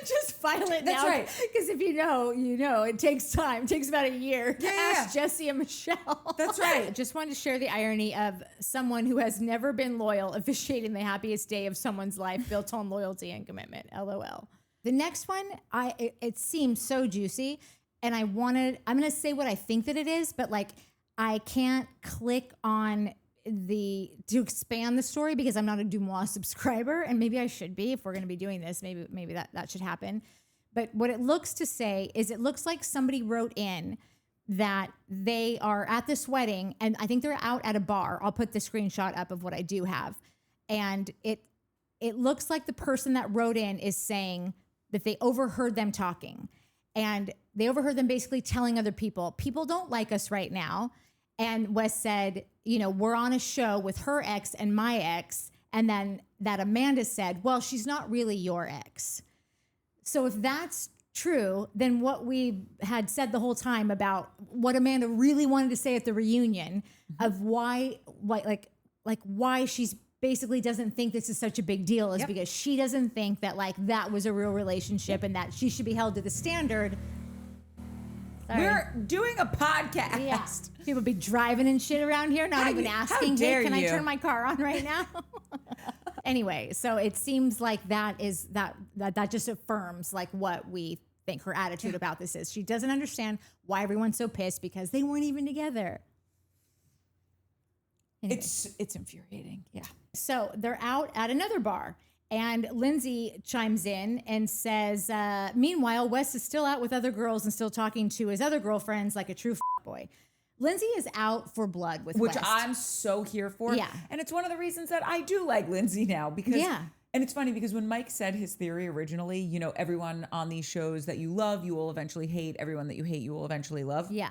Just file it now.
That's right.
Because if you know, it takes time. It takes about a year. Ask Jesse and Michelle.
That's right.
I just wanted to share the irony of someone who has never been loyal officiating the happiest day of someone's life built on loyalty and commitment. LOL. The next one, it seems so juicy, and I'm going to say what I think that it is, but I can't click on to expand the story because I'm not a Dumois subscriber, and maybe I should be if we're going to be doing this. Maybe that should happen. But what it looks to say is it looks like somebody wrote in that they are at this wedding, and I think they're out at a bar. I'll put the screenshot up of what I do have, and it looks like the person that wrote in is saying that they overheard them talking, and they overheard them basically telling other people don't like us right now. And Wes said, we're on a show with her ex and my ex. And then that Amanda said, well, she's not really your ex. So if that's true, then what we had said the whole time about what Amanda really wanted to say at the reunion of why she's basically doesn't think this is such a big deal is because she doesn't think that that was a real relationship and that she should be held to the standard. Sorry.
We're doing a podcast.
Yeah. People be driving and shit around here, not even asking, hey, can I turn my car on right now? Anyway, so it seems like that just affirms what we think her attitude about this is. She doesn't understand why everyone's so pissed because they weren't even together. Anyway.
It's infuriating. Yeah.
So they're out at another bar, and Lindsay chimes in and says, meanwhile, Wes is still out with other girls and still talking to his other girlfriends like a true boy. Lindsay is out for blood with
Which
West.
I'm so here for.
Yeah.
And it's one of the reasons that I do like Lindsay now because and it's funny because when Mike said his theory originally, everyone on these shows that you love, you will eventually hate. Everyone that you hate, you will eventually love.
Yeah.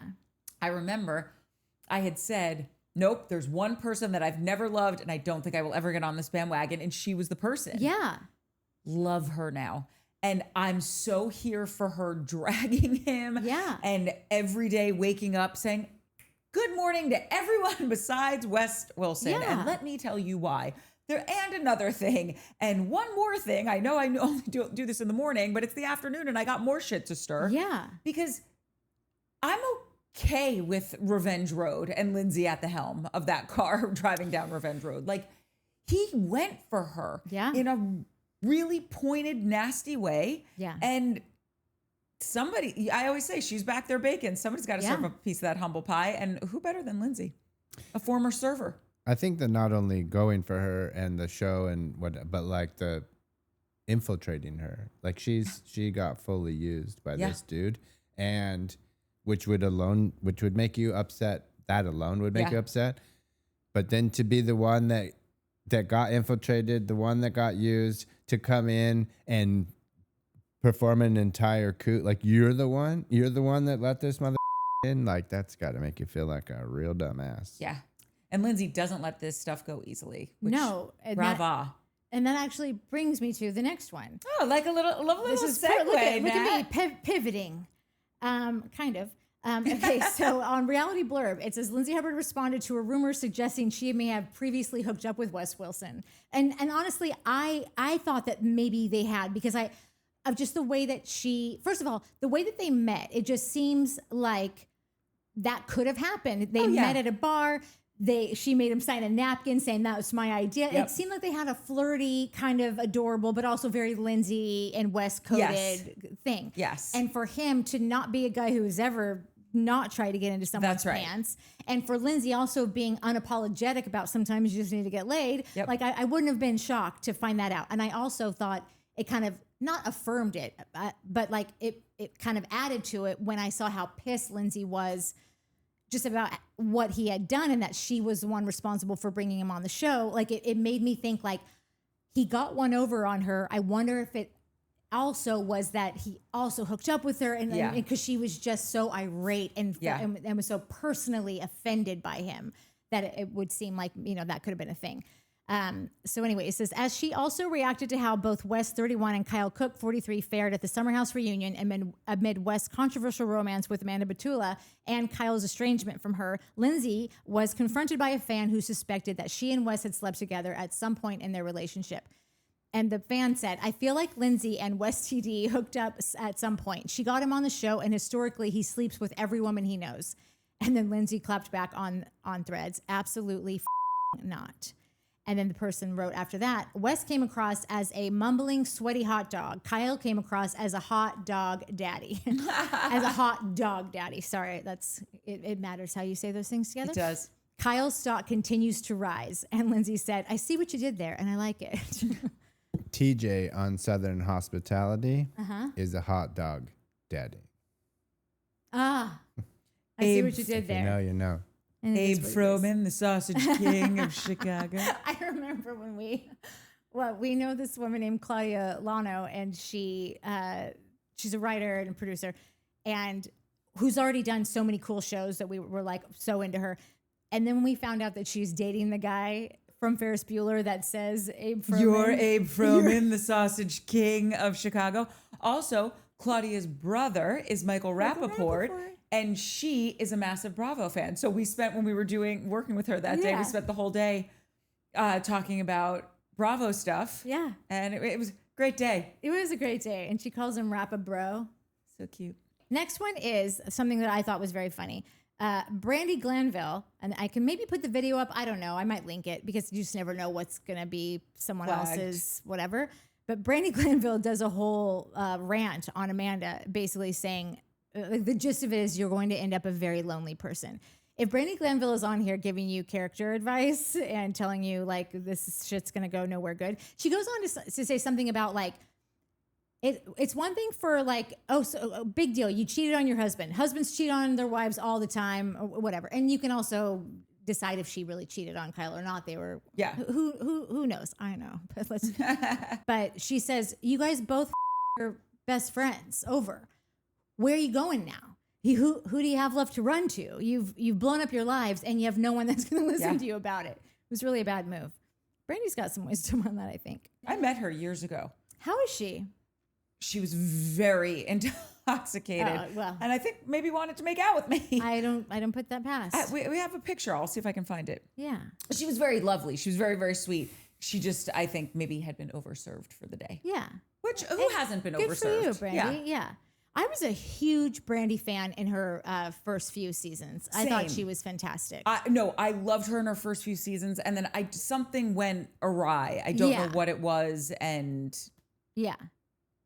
I remember I had said, nope, there's one person that I've never loved and I don't think I will ever get on this bandwagon. And she was the person.
Yeah.
Love her now. And I'm so here for her dragging him.
Yeah.
And every day waking up saying, good morning to everyone besides West Wilson.
Yeah.
And let me tell you why. And another thing. And one more thing. I know I only do this in the morning, but it's the afternoon and I got more shit to stir.
Yeah.
Because I'm okay with Revenge Road and Lindsay at the helm of that car driving down Revenge Road. He went for her in a really pointed, nasty way.
Yeah.
And I always say, she's back there baking. Somebody's got to serve a piece of that humble pie. And who better than Lindsay? A former server.
I think that not only going for her and the show and what, but like the infiltrating her, like she got fully used by this dude, and which would make you upset. That alone would make you upset. But then to be the one that got infiltrated, the one that got used, to come in and perform an entire coup, like you're the one that let this mother in, like that's got to make you feel like a real dumbass.
Yeah. And Lindsay doesn't let this stuff go easily.
No.
Brava.
And that actually brings me to the next one.
Oh, like a little segue.
Look at me pivoting. Kind of. Okay, so on Reality Blurb, it says Lindsay Hubbard responded to a rumor suggesting she may have previously hooked up with Wes Wilson. And honestly, I thought that maybe they had, because of just the way that first of all, the way that they met, it just seems like that could have happened. They met at a bar. She made him sign a napkin saying that was my idea. Yep. It seemed like they had a flirty, kind of adorable, but also very Lindsay and Wes coded thing.
Yes.
And for him to not be a guy who has ever not tried to get into someone's pants. And for Lindsay also being unapologetic about sometimes you just need to get laid. Yep. Like I wouldn't have been shocked to find that out. And I also thought it kind of not affirmed it, but like it kind of added to it when I saw how pissed Lindsay was just about what he had done and that she was the one responsible for bringing him on the show. Like it made me think like he got one over on her. I wonder if it also was that he also hooked up with her and because she was just so irate and was so personally offended by him that it would seem like, that could have been a thing. So anyway, it says, as she also reacted to how both Wes 31 and Kyle Cooke 43 fared at the Summer House reunion amid Wes' controversial romance with Amanda Batula and Kyle's estrangement from her, Lindsay was confronted by a fan who suspected that she and Wes had slept together at some point in their relationship. And the fan said, I feel like Lindsay and Wes TD hooked up at some point. She got him on the show, and historically, he sleeps with every woman he knows. And then Lindsay clapped back on Threads, absolutely not. And then the person wrote after that, Wes came across as a mumbling, sweaty hot dog. Kyle came across as a hot dog daddy. As a hot dog daddy. Sorry, it matters how you say those things together.
It does.
Kyle's stock continues to rise. And Lindsay said, I see what you did there, and I like it.
TJ on Southern Hospitality is a hot dog daddy.
I see what you did there.
You know, you know.
Abe Froman, the Sausage King of Chicago.
I remember when we know this woman named Claudia Lano, and she's a writer and a producer, and who's already done so many cool shows that we were like so into her. And then when we found out that she's dating the guy from Ferris Bueller that says Abe Froman.
You're Abe Froman, the Sausage King of Chicago. Also, Claudia's brother is Michael Rappaport. And she is a massive Bravo fan. So we spent, when we were working with her that day, we spent the whole day talking about Bravo stuff. Yeah. And it was a great day.
It was a great day. And she calls him Rappa-bro.
So cute.
Next one is something that I thought was very funny. Brandi Glanville, and I can maybe put the video up. I don't know. I might link it because you just never know what's going to be someone else's whatever. But Brandi Glanville does a whole rant on Amanda, basically saying, like the gist of it is you're going to end up a very lonely person. If Brandi Glanville is on here giving you character advice and telling you like this shit's going to go nowhere good, she goes on to say something about like, it's one thing for like, big deal. You cheated on your husband. Husbands cheat on their wives all the time or whatever. And you can also decide if she really cheated on Kyle or not. They were, who knows? I know, but but she says, you guys both are best friends over. Where are you going now? Who do you have left to run to? You've blown up your lives and you have no one that's going to listen to you about it. It was really a bad move. Brandi's got some wisdom on that, I think.
I met her years ago.
How is she?
She was very intoxicated. And I think maybe wanted to make out with me.
I don't put that past.
We have a picture. I'll see if I can find it.
Yeah.
She was very lovely. She was very, very sweet. She just, I think, maybe had been overserved for the day.
Yeah.
Which, who hasn't been overserved?
Good for you, Brandi. Yeah. I was a huge Brandi fan in her first few seasons. I thought she was fantastic.
No, I loved her in her first few seasons. And then something went awry. I don't know what it was. And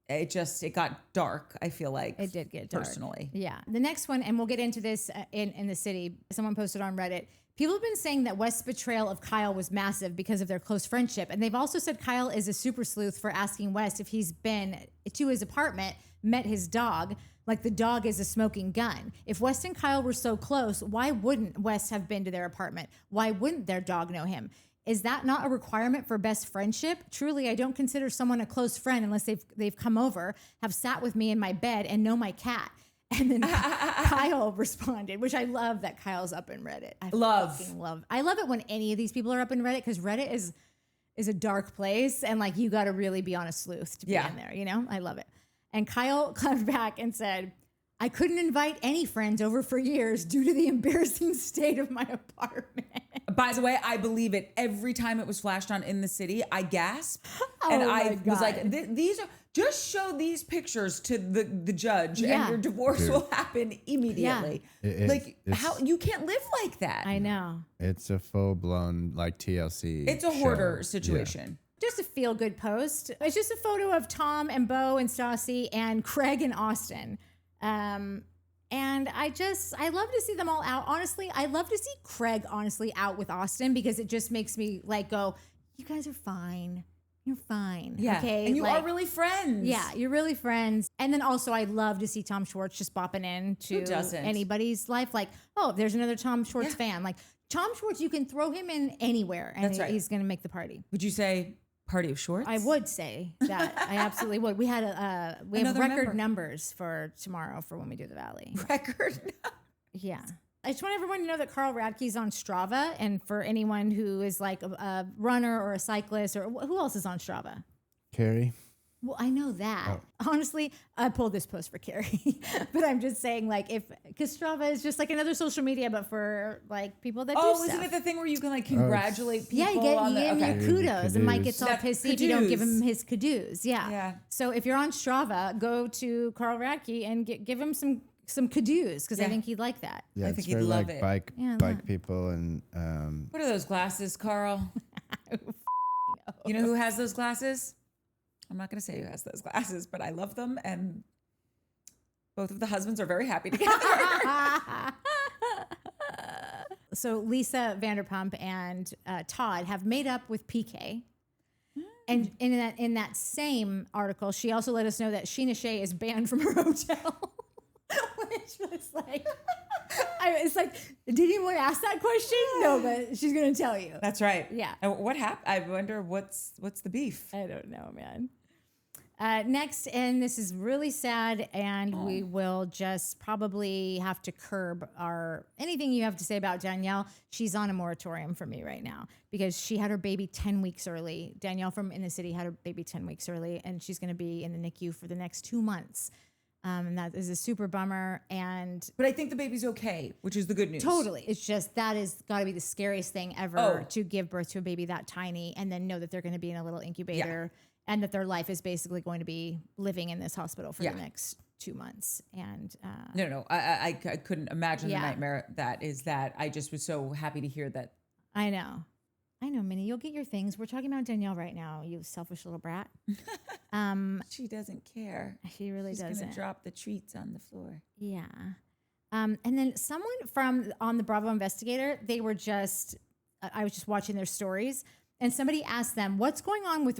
it got dark, I feel like.
It did get dark.
Personally.
Yeah. The next one, and we'll get into this in the city. Someone posted on Reddit. People have been saying that West's betrayal of Kyle was massive because of their close friendship. And they've also said Kyle is a super sleuth for asking West if he's been to his apartment, met his dog, like the dog is a smoking gun. If West and Kyle were so close, why wouldn't West have been to their apartment? Why wouldn't their dog know him? Is that not a requirement for best friendship? Truly, I don't consider someone a close friend unless they've come over, have sat with me in my bed, and know my cat. And then Kyle responded, which I love that Kyle's up in Reddit. I fucking love. I love it when any of these people are up in Reddit because Reddit is a dark place, and like you got to really be on a sleuth to be in there. You know, I love it. And Kyle clapped back and said, I couldn't invite any friends over for years due to the embarrassing state of my apartment.
By the way, I believe it. Every time it was flashed on In the City, I gasped.
Oh
and
my
I was
God.
like, these are, just show these pictures to the judge and your divorce will happen immediately. Like, how you can't live like that.
I know.
It's a full-blown like TLC.
It's a hoarder
show.
situation.
Just a feel-good post. It's just a photo of Tom and Bo and Stassi and Craig and Austin. And I love to see them all out. Honestly, I love to see Craig honestly out with Austin because it just makes me like go, you guys are fine. You're fine.
Yeah.
Okay.
And you
like,
are really friends.
Yeah, you're really friends. And then also I love to see Tom Schwartz just bopping in to anybody's life. Like, oh, there's another Tom Schwartz fan. Like Tom Schwartz, you can throw him in anywhere and he's going to make the party.
Would you say Party of Shorts?
I would say that. I absolutely would. We had we have record numbers for tomorrow for when we do the Valley.
Record?
Yeah. I just want everyone to know that Carl Radke's on Strava. And for anyone who is like a runner or a cyclist or who else is on Strava?
Carrie.
Well, I know that. Honestly, I pulled this post for Carrie, but I'm just saying, like, because Strava is just like another social media, but for like people that do stuff.
Isn't it the thing where you can like congratulate people?
Yeah, you give him your kudos, and Mike gets all pissy if you don't give him his kudos. Yeah. So if you're on Strava, go to Carl Radke and give him some kudos because I think he'd like that.
Yeah,
I
think he'd love it. Bike people and.
What are those glasses, Carl? You know who has those glasses? I'm not going to say who has those glasses, but I love them. And both of the husbands are very happy together.
So Lisa Vanderpump and Todd have made up with PK. And in that same article, she also let us know that Sheena Shea is banned from her hotel. Which was like, it's like, did anyone ask that question? No, but she's going to tell you.
That's right.
Yeah.
And what happened? I wonder what's the beef?
I don't know, man. Next, and this is really sad, and we will just probably have to curb anything you have to say about Danielle. She's on a moratorium for me right now because she had her baby 10 weeks early. Danielle from In the City had her baby 10 weeks early, and she's going to be in the NICU for the next 2 months. And that is a super bummer.
But I think the baby's okay, which is the good news.
Totally. It's just that is got to be the scariest thing ever to give birth to a baby that tiny and then know that they're going to be in a little incubator and that their life is basically going to be living in this hospital for the next 2 months. And
no, I couldn't imagine the nightmare that is that. I just was so happy to hear that.
I know, Minnie. You'll get your things. We're talking about Danielle right now, you selfish little brat.
She doesn't care.
She really doesn't.
She's going to drop the treats on the floor.
Yeah. And then someone on the Bravo Investigator, they were just, I was just watching their stories, and somebody asked them, what's going on with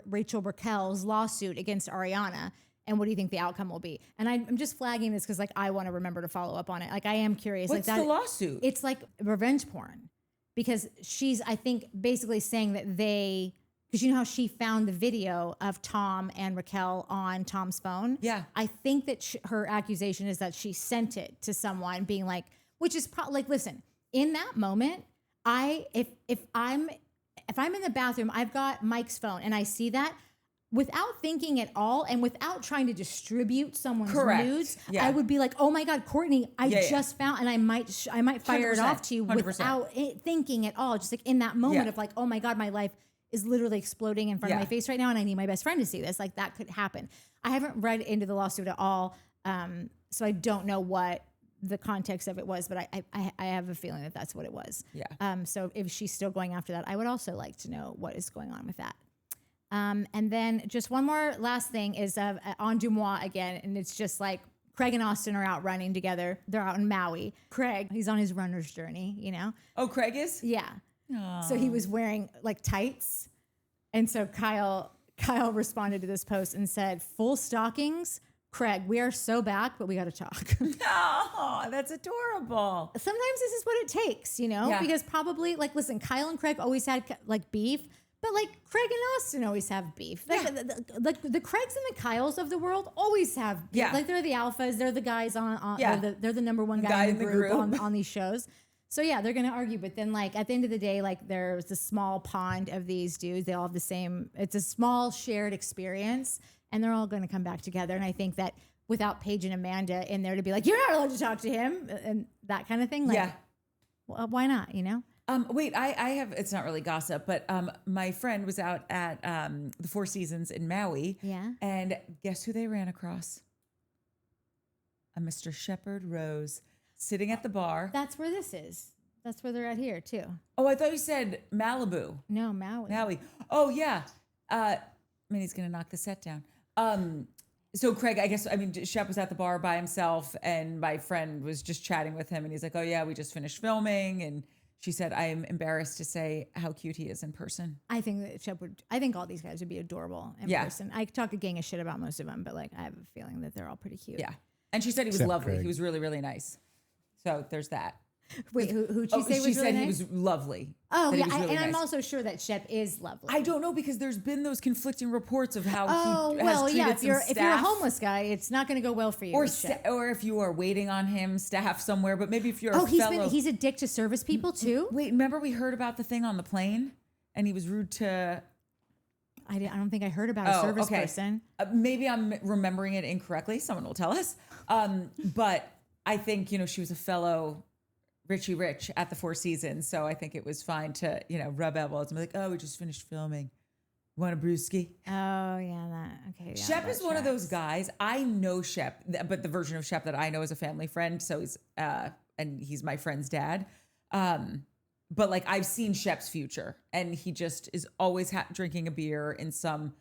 Rachel Raquel's lawsuit against Ariana? And what do you think the outcome will be? And I'm just flagging this because like I want to remember to follow up on it. Like I am curious.
What's
like
the lawsuit?
It's like revenge porn. Because she's, I think, basically saying that because you know how she found the video of Tom and Raquel on Tom's phone? Yeah. I think that her accusation is that she sent it to someone being like, which is probably like, listen, in that moment, if I'm in the bathroom, I've got Mike's phone and I see that, without thinking at all and without trying to distribute someone's nudes, I would be like, "Oh my God, Courtney, I just found," and I might fire it off to you 100%. Without thinking at all, just like in that moment of like, "Oh my God, my life is literally exploding in front of my face right now, and I need my best friend to see this." Like that could happen. I haven't read into the lawsuit at all, so I don't know what the context of it was, but I have a feeling that that's what it was. Yeah. So if she's still going after that, I would also like to know what is going on with that. And then just one more last thing is on Dumois again, and it's just like Craig and Austin are out running together. They're out in Maui. Craig, he's on his runner's journey, you know?
Oh, Craig is?
Yeah.
Aw.
So he was wearing like tights. And so Kyle responded to this post and said, full stockings. Craig, we are so back, but we got to talk.
Oh, that's adorable.
Sometimes this is what it takes, you know?
Yeah.
Because probably, like, listen, Kyle and Craig always had like beef, but like Craig and Austin always have beef. Like,
Yeah.
the Craigs and the Kyles of the world always have beef.
Yeah.
Like they're the alphas, they're the guys on
Yeah.
they're the number one guy in the group. On these shows. So yeah, they're gonna argue, but then like at the end of the day, like there's a small pond of these dudes. They all have the same. It's a small shared experience, and they're all going to come back together. And I think that without Paige and Amanda in there to be like, you're not allowed to talk to him, and that kind of thing. Like,
Yeah.
well, why not? You know.
Wait, I have, it's not really gossip, but my friend was out at the Four Seasons in Maui.
Yeah.
And guess who they ran across? A Mr. Shepherd Rose sitting at the bar.
That's where this is. That's where they're at here too.
Oh, I thought you said Malibu.
No, Maui.
Maui. Oh, yeah. Minnie's going to knock the set down. So Craig, Shep was at the bar by himself and my friend was just chatting with him and he's like, oh yeah, we just finished filming. And she said, I am embarrassed to say how cute he is in person.
I think that Shep would. I think all these guys would be adorable in person. I talk a gang of shit about most of them, but like I have a feeling that they're all pretty cute.
Yeah. And she said he was
Except
lovely.
Craig.
He was really, really nice. So there's that.
Wait, who'd she say was
she said
really
he
nice?
was lovely.
Oh
That he
yeah,
was really
and I'm
nice.
also sure that Shep is lovely.
I don't know because there's been those conflicting reports of how
Oh
he has
well,
treated
yeah.
some
If you're a
staff.
homeless guy, it's not going to go well for you.
Or,
with Shep.
or if you are waiting on him, staff somewhere, but maybe if you're a
he's
fellow.
he's a dick to service people too.
Wait, remember we heard about the thing on the plane, and he was rude to.
I don't think I heard about a service person.
Maybe I'm remembering it incorrectly. Someone will tell us. But I think she was a fellow Richie Rich at the Four Seasons, so I think it was fine to rub elbows and be like, "Oh, we just finished filming. Want a brewski?"
Oh yeah, that okay. Yeah,
Shep
that
is one of those
tracks.
guys. I know Shep, but the version of Shep that I know is a family friend. So he's my friend's dad. But like I've seen Shep's future, and he just is always drinking a beer in some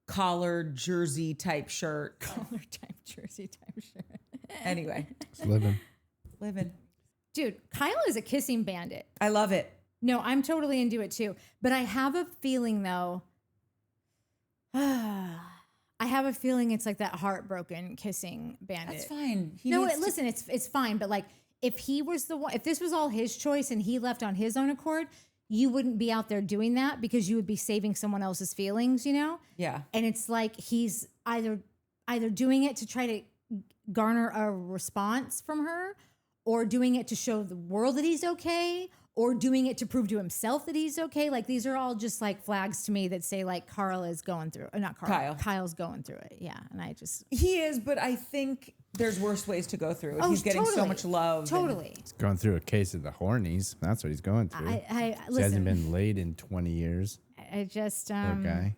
collared jersey type shirt.
Collar type jersey type shirt.
Anyway,
Just living.
living.
Dude, Kyle is a kissing bandit.
I love it.
No, I'm totally into it too. But I have a feeling though. I have a feeling it's like that heartbroken kissing bandit.
That's fine.
Listen, it's fine. But like, if he was the one, if this was all his choice and he left on his own accord, you wouldn't be out there doing that because you would be saving someone else's feelings,
Yeah.
And it's like he's either doing it to try to garner a response from her, or doing it to show the world that he's okay, or doing it to prove to himself that he's okay. Like these are all just like flags to me that say like Carl is going through, or not Carl, Kyle's going through it. Yeah, and I just
He is, but I think there's worse ways to go through it.
Oh,
He's getting so
totally.
much love.
totally.
He's going through a case of the hornies. That's what he's going through.
I
He
listen.
hasn't been laid in 20 years.
I just
Poor guy.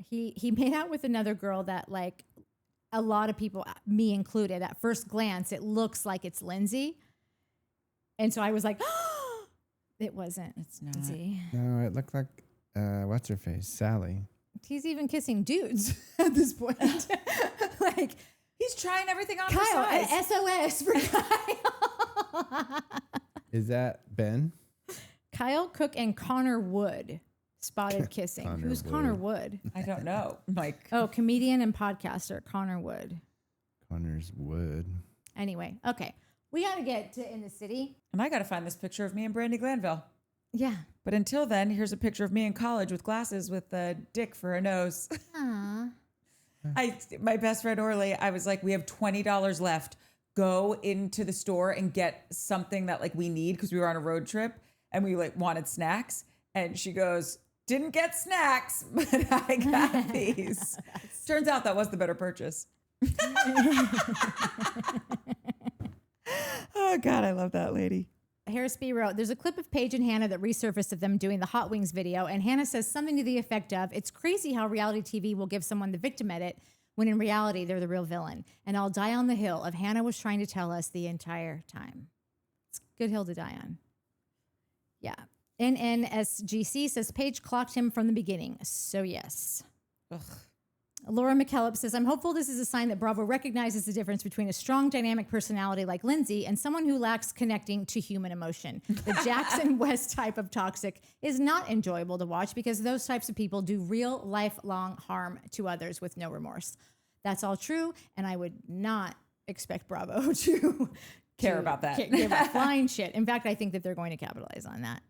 he made out with another girl that like a lot of people, me included, at first glance it looks like it's Lindsay, and so I was like, oh, it wasn't.
It's not.
Lindsay.
No, it looked like, what's her face? Sally.
He's even kissing dudes at this point. Like
He's trying everything on for
Kyle,
size.
SOS for Kyle.
Is that Ben?
Kyle, Cooke, and Connor Wood spotted kissing.
Connor
Who's
Wood.
Connor Wood?
I don't know. Like,
Oh, comedian and podcaster Connor Wood.
Connor's Wood.
Anyway, okay. We got to get to In the City.
and I got to find this picture of me and Brandi Glanville.
Yeah.
But until then, here's a picture of me in college with glasses with a dick for a nose.
Aww.
My best friend Orly, I was like, we have $20 left. Go into the store and get something that like we need because we were on a road trip and we like wanted snacks. And she goes, didn't get snacks, but I got these. Turns out that was the better purchase. Oh God, I love that lady.
Harris B wrote, there's a clip of Paige and Hannah that resurfaced of them doing the Hot Wings video, and Hannah says something to the effect of, it's crazy how reality TV will give someone the victim edit when in reality they're the real villain. And I'll die on the hill of Hannah was trying to tell us the entire time. It's a good hill to die on. Yeah. NNSGC says Paige clocked him from the beginning. So yes.
Ugh.
Laura McKellop says, I'm hopeful this is a sign that Bravo recognizes the difference between a strong, dynamic personality like Lindsay and someone who lacks connecting to human emotion. The Jackson West type of toxic is not enjoyable to watch because those types of people do real lifelong harm to others with no remorse. That's all true, and I would not expect Bravo to
care about that.
Give a flying shit. In fact, I think that they're going to capitalize on that.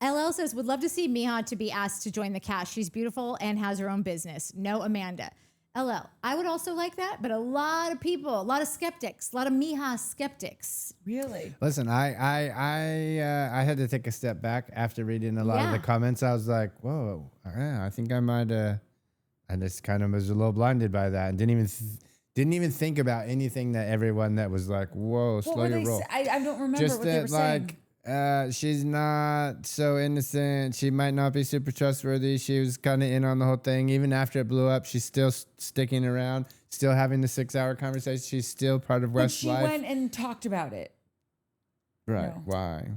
LL says, would love to see Miha to be asked to join the cast. She's beautiful and has her own business. No Amanda. LL, I would also like that, but a lot of people, a lot of skeptics, a lot of Miha skeptics.
Really?
Listen, I had to take a step back after reading a lot of the comments. I was like, whoa, I think I might. I just kind of was a little blinded by that and didn't even think about anything that everyone that was like, whoa, slow your roll.
I don't remember
just
what they were saying.
She's not so innocent. She might not be super trustworthy. She was kind of in on the whole thing. Even after it blew up, she's still sticking around, still having the 6-hour conversation. She's still part of West's life.
She went and talked about it.
Right.
No.
Why?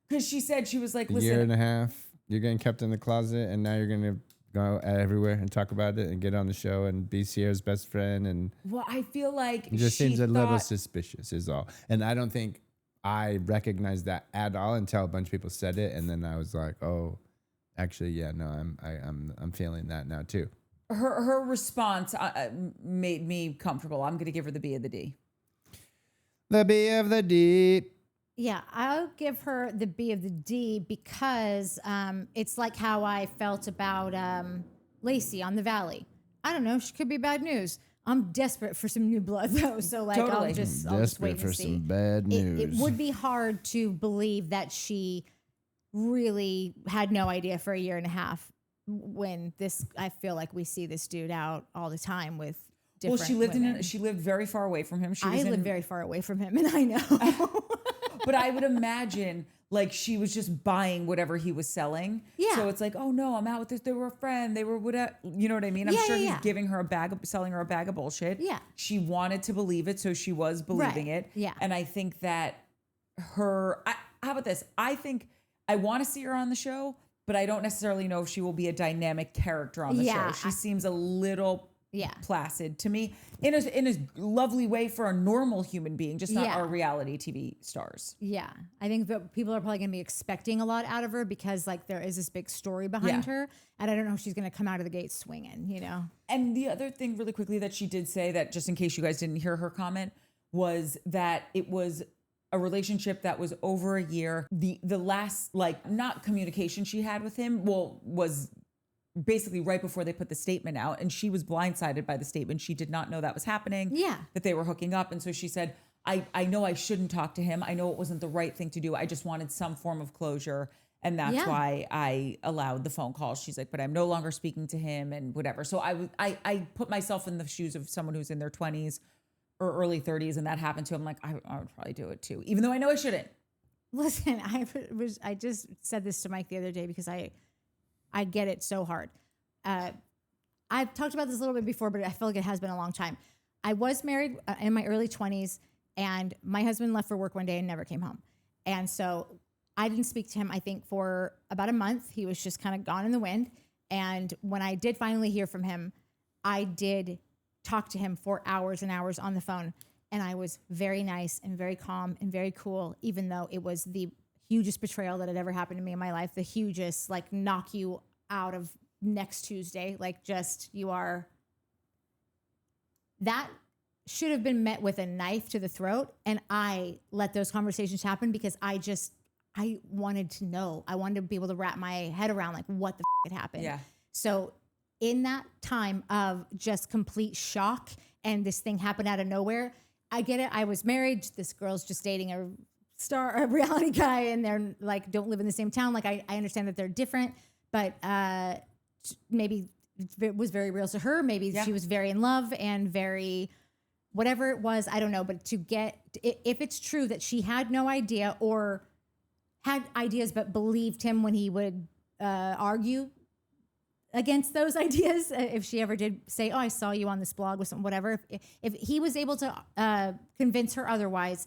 Because she said, she was like, listen.
A year and a half, you're getting kept in the closet, and now you're going to go everywhere and talk about it and get on the show and be Ciara's best friend. And
well, I feel like
it just seems a little suspicious is all. And I don't think I recognized that at all until a bunch of people said it, and then I was like, "Oh, actually, yeah, no, I'm feeling that now too."
Her response made me comfortable. I'm going to give her the B of the D.
The B of the D.
Yeah, I'll give her the B of the D because it's like how I felt about Lacey on The Valley. I don't know. She could be bad news. I'm desperate for some new blood, though. So, like,
totally.
I'll just wait
for
and see.
some bad news.
It would be hard to believe that she really had no idea for a year and a half when this. I feel like we see this dude out all the time with different.
Well, she lived very far away from him.
I live very far away from him, and I know.
But I would imagine like she was just buying whatever he was selling.
Yeah.
So it's like, oh no, I'm out with this. They were a friend. They were whatever. You know what I mean? I'm sure he's giving her selling her a bag of bullshit.
Yeah.
She wanted to believe it, so she was believing it.
Yeah.
And I think that how about this? I think I want to see her on the show, but I don't necessarily know if she will be a dynamic character on the show. She seems a little placid to me in a lovely way for a normal human being, just not our reality TV stars.
Yeah. I think that people are probably going to be expecting a lot out of her because like there is this big story behind her. And I don't know if she's going to come out of the gate swinging, you know?
And the other thing really quickly that she did say that just in case you guys didn't hear her comment was that it was a relationship that was over a year. The last like not communication she had with him, was basically right before they put the statement out, and she was blindsided by the statement. She did not know that was happening, that they were hooking up. And so she said, I know I shouldn't talk to him. I know it wasn't the right thing to do. I just wanted some form of closure. And that's why I allowed the phone call. She's like, but I'm no longer speaking to him and whatever. So I put myself in the shoes of someone who's in their 20s or early 30s and that happened to him. Like, I would probably do it too, even though I know I shouldn't.
Listen, I just said this to Mike the other day because I get it so hard. I've talked about this a little bit before, but I feel like it has been a long time. I was married in my early 20s, and my husband left for work one day and never came home. And so I didn't speak to him, I think, for about a month. He was just kind of gone in the wind. And when I did finally hear from him, I did talk to him for hours and hours on the phone. And I was very nice and very calm and very cool, even though it was the hugest betrayal that had ever happened to me in my life. The hugest, like, knock you out of next Tuesday. Like, just, you are. That should have been met with a knife to the throat. And I let those conversations happen because I wanted to know. I wanted to be able to wrap my head around, like, what the had happened.
Yeah.
So in that time of just complete shock and this thing happened out of nowhere, I get it. I was married. This girl's just dating a reality guy, and they're like, don't live in the same town. Like, I understand that they're different, but maybe it was very real to her. Maybe she was very in love and very, whatever it was, I don't know. But if it's true that she had no idea or had ideas, but believed him when he would argue against those ideas, if she ever did say, oh, I saw you on this blog with some whatever, if he was able to convince her otherwise,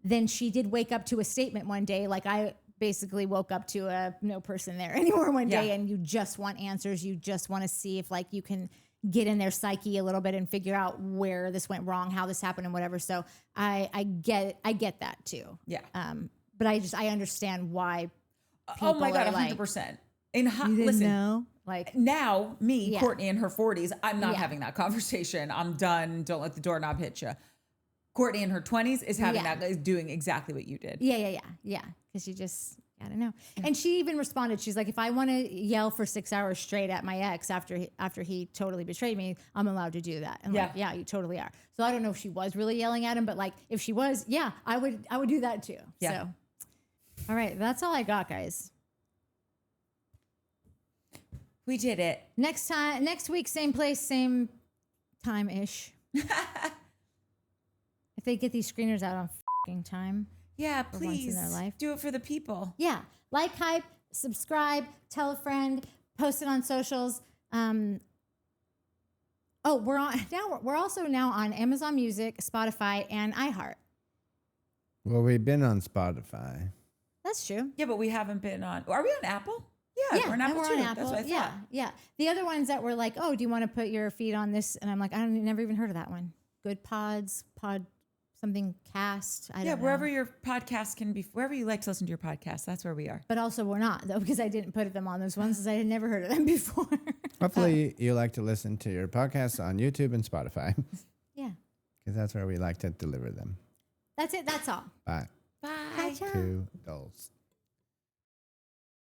then she did wake up to a statement one day, like, I basically woke up to a no person there anymore one day,
Yeah.
and you just want answers. You just want to see if like you can get in their psyche a little bit and figure out where this went wrong, how this happened, and whatever. So I get that too.
Yeah.
But I understand why.
Oh my God,
are like,
100%.
You didn't
Listen,
know? Like,
now me,
Yeah.
Courtney in her 40s, I'm not
Yeah.
having that conversation. I'm done. Don't let the doorknob hit you. Courtney in her 20s is having
Yeah.
that, is doing exactly what you did.
yeah. Because you just, I don't know. And she even responded. She's like, if I want to yell for 6 hours straight at my ex after he totally betrayed me, I'm allowed to do that. And like, yeah, you totally are. So I don't know if she was really yelling at him, but like, if she was, yeah, I would do that too.
Yeah.
So, all right, that's all I got, guys.
We did it.
Next week, same place, same time ish. If they get these screeners out on fucking time.
Yeah,
once in
please
their life.
do it for the people.
Yeah. Like, hype, subscribe, tell a friend, post it on socials. We're also now on Amazon Music, Spotify, and iHeart.
Well, we've been on Spotify.
That's true.
Yeah, but we haven't been on. Are we on Apple? Yeah, we're on Apple
and
too.
we're on Apple.
That's what I thought.
Yeah. The other ones that were like, oh, do you want to put your feed on this? And I'm like, never even heard of that one. Good Pods, something cast. I don't know.
Wherever your podcast can be, wherever you like to listen to your podcast, that's where we are.
But also we're not, though, because I didn't put them on those ones because I had never heard of them before.
Hopefully, you like to listen to your podcasts on YouTube and Spotify,
Yeah.
because that's where we like to deliver them.
That's it. That's all.
Bye.
Bye.
Bye, ciao.
Two dolls.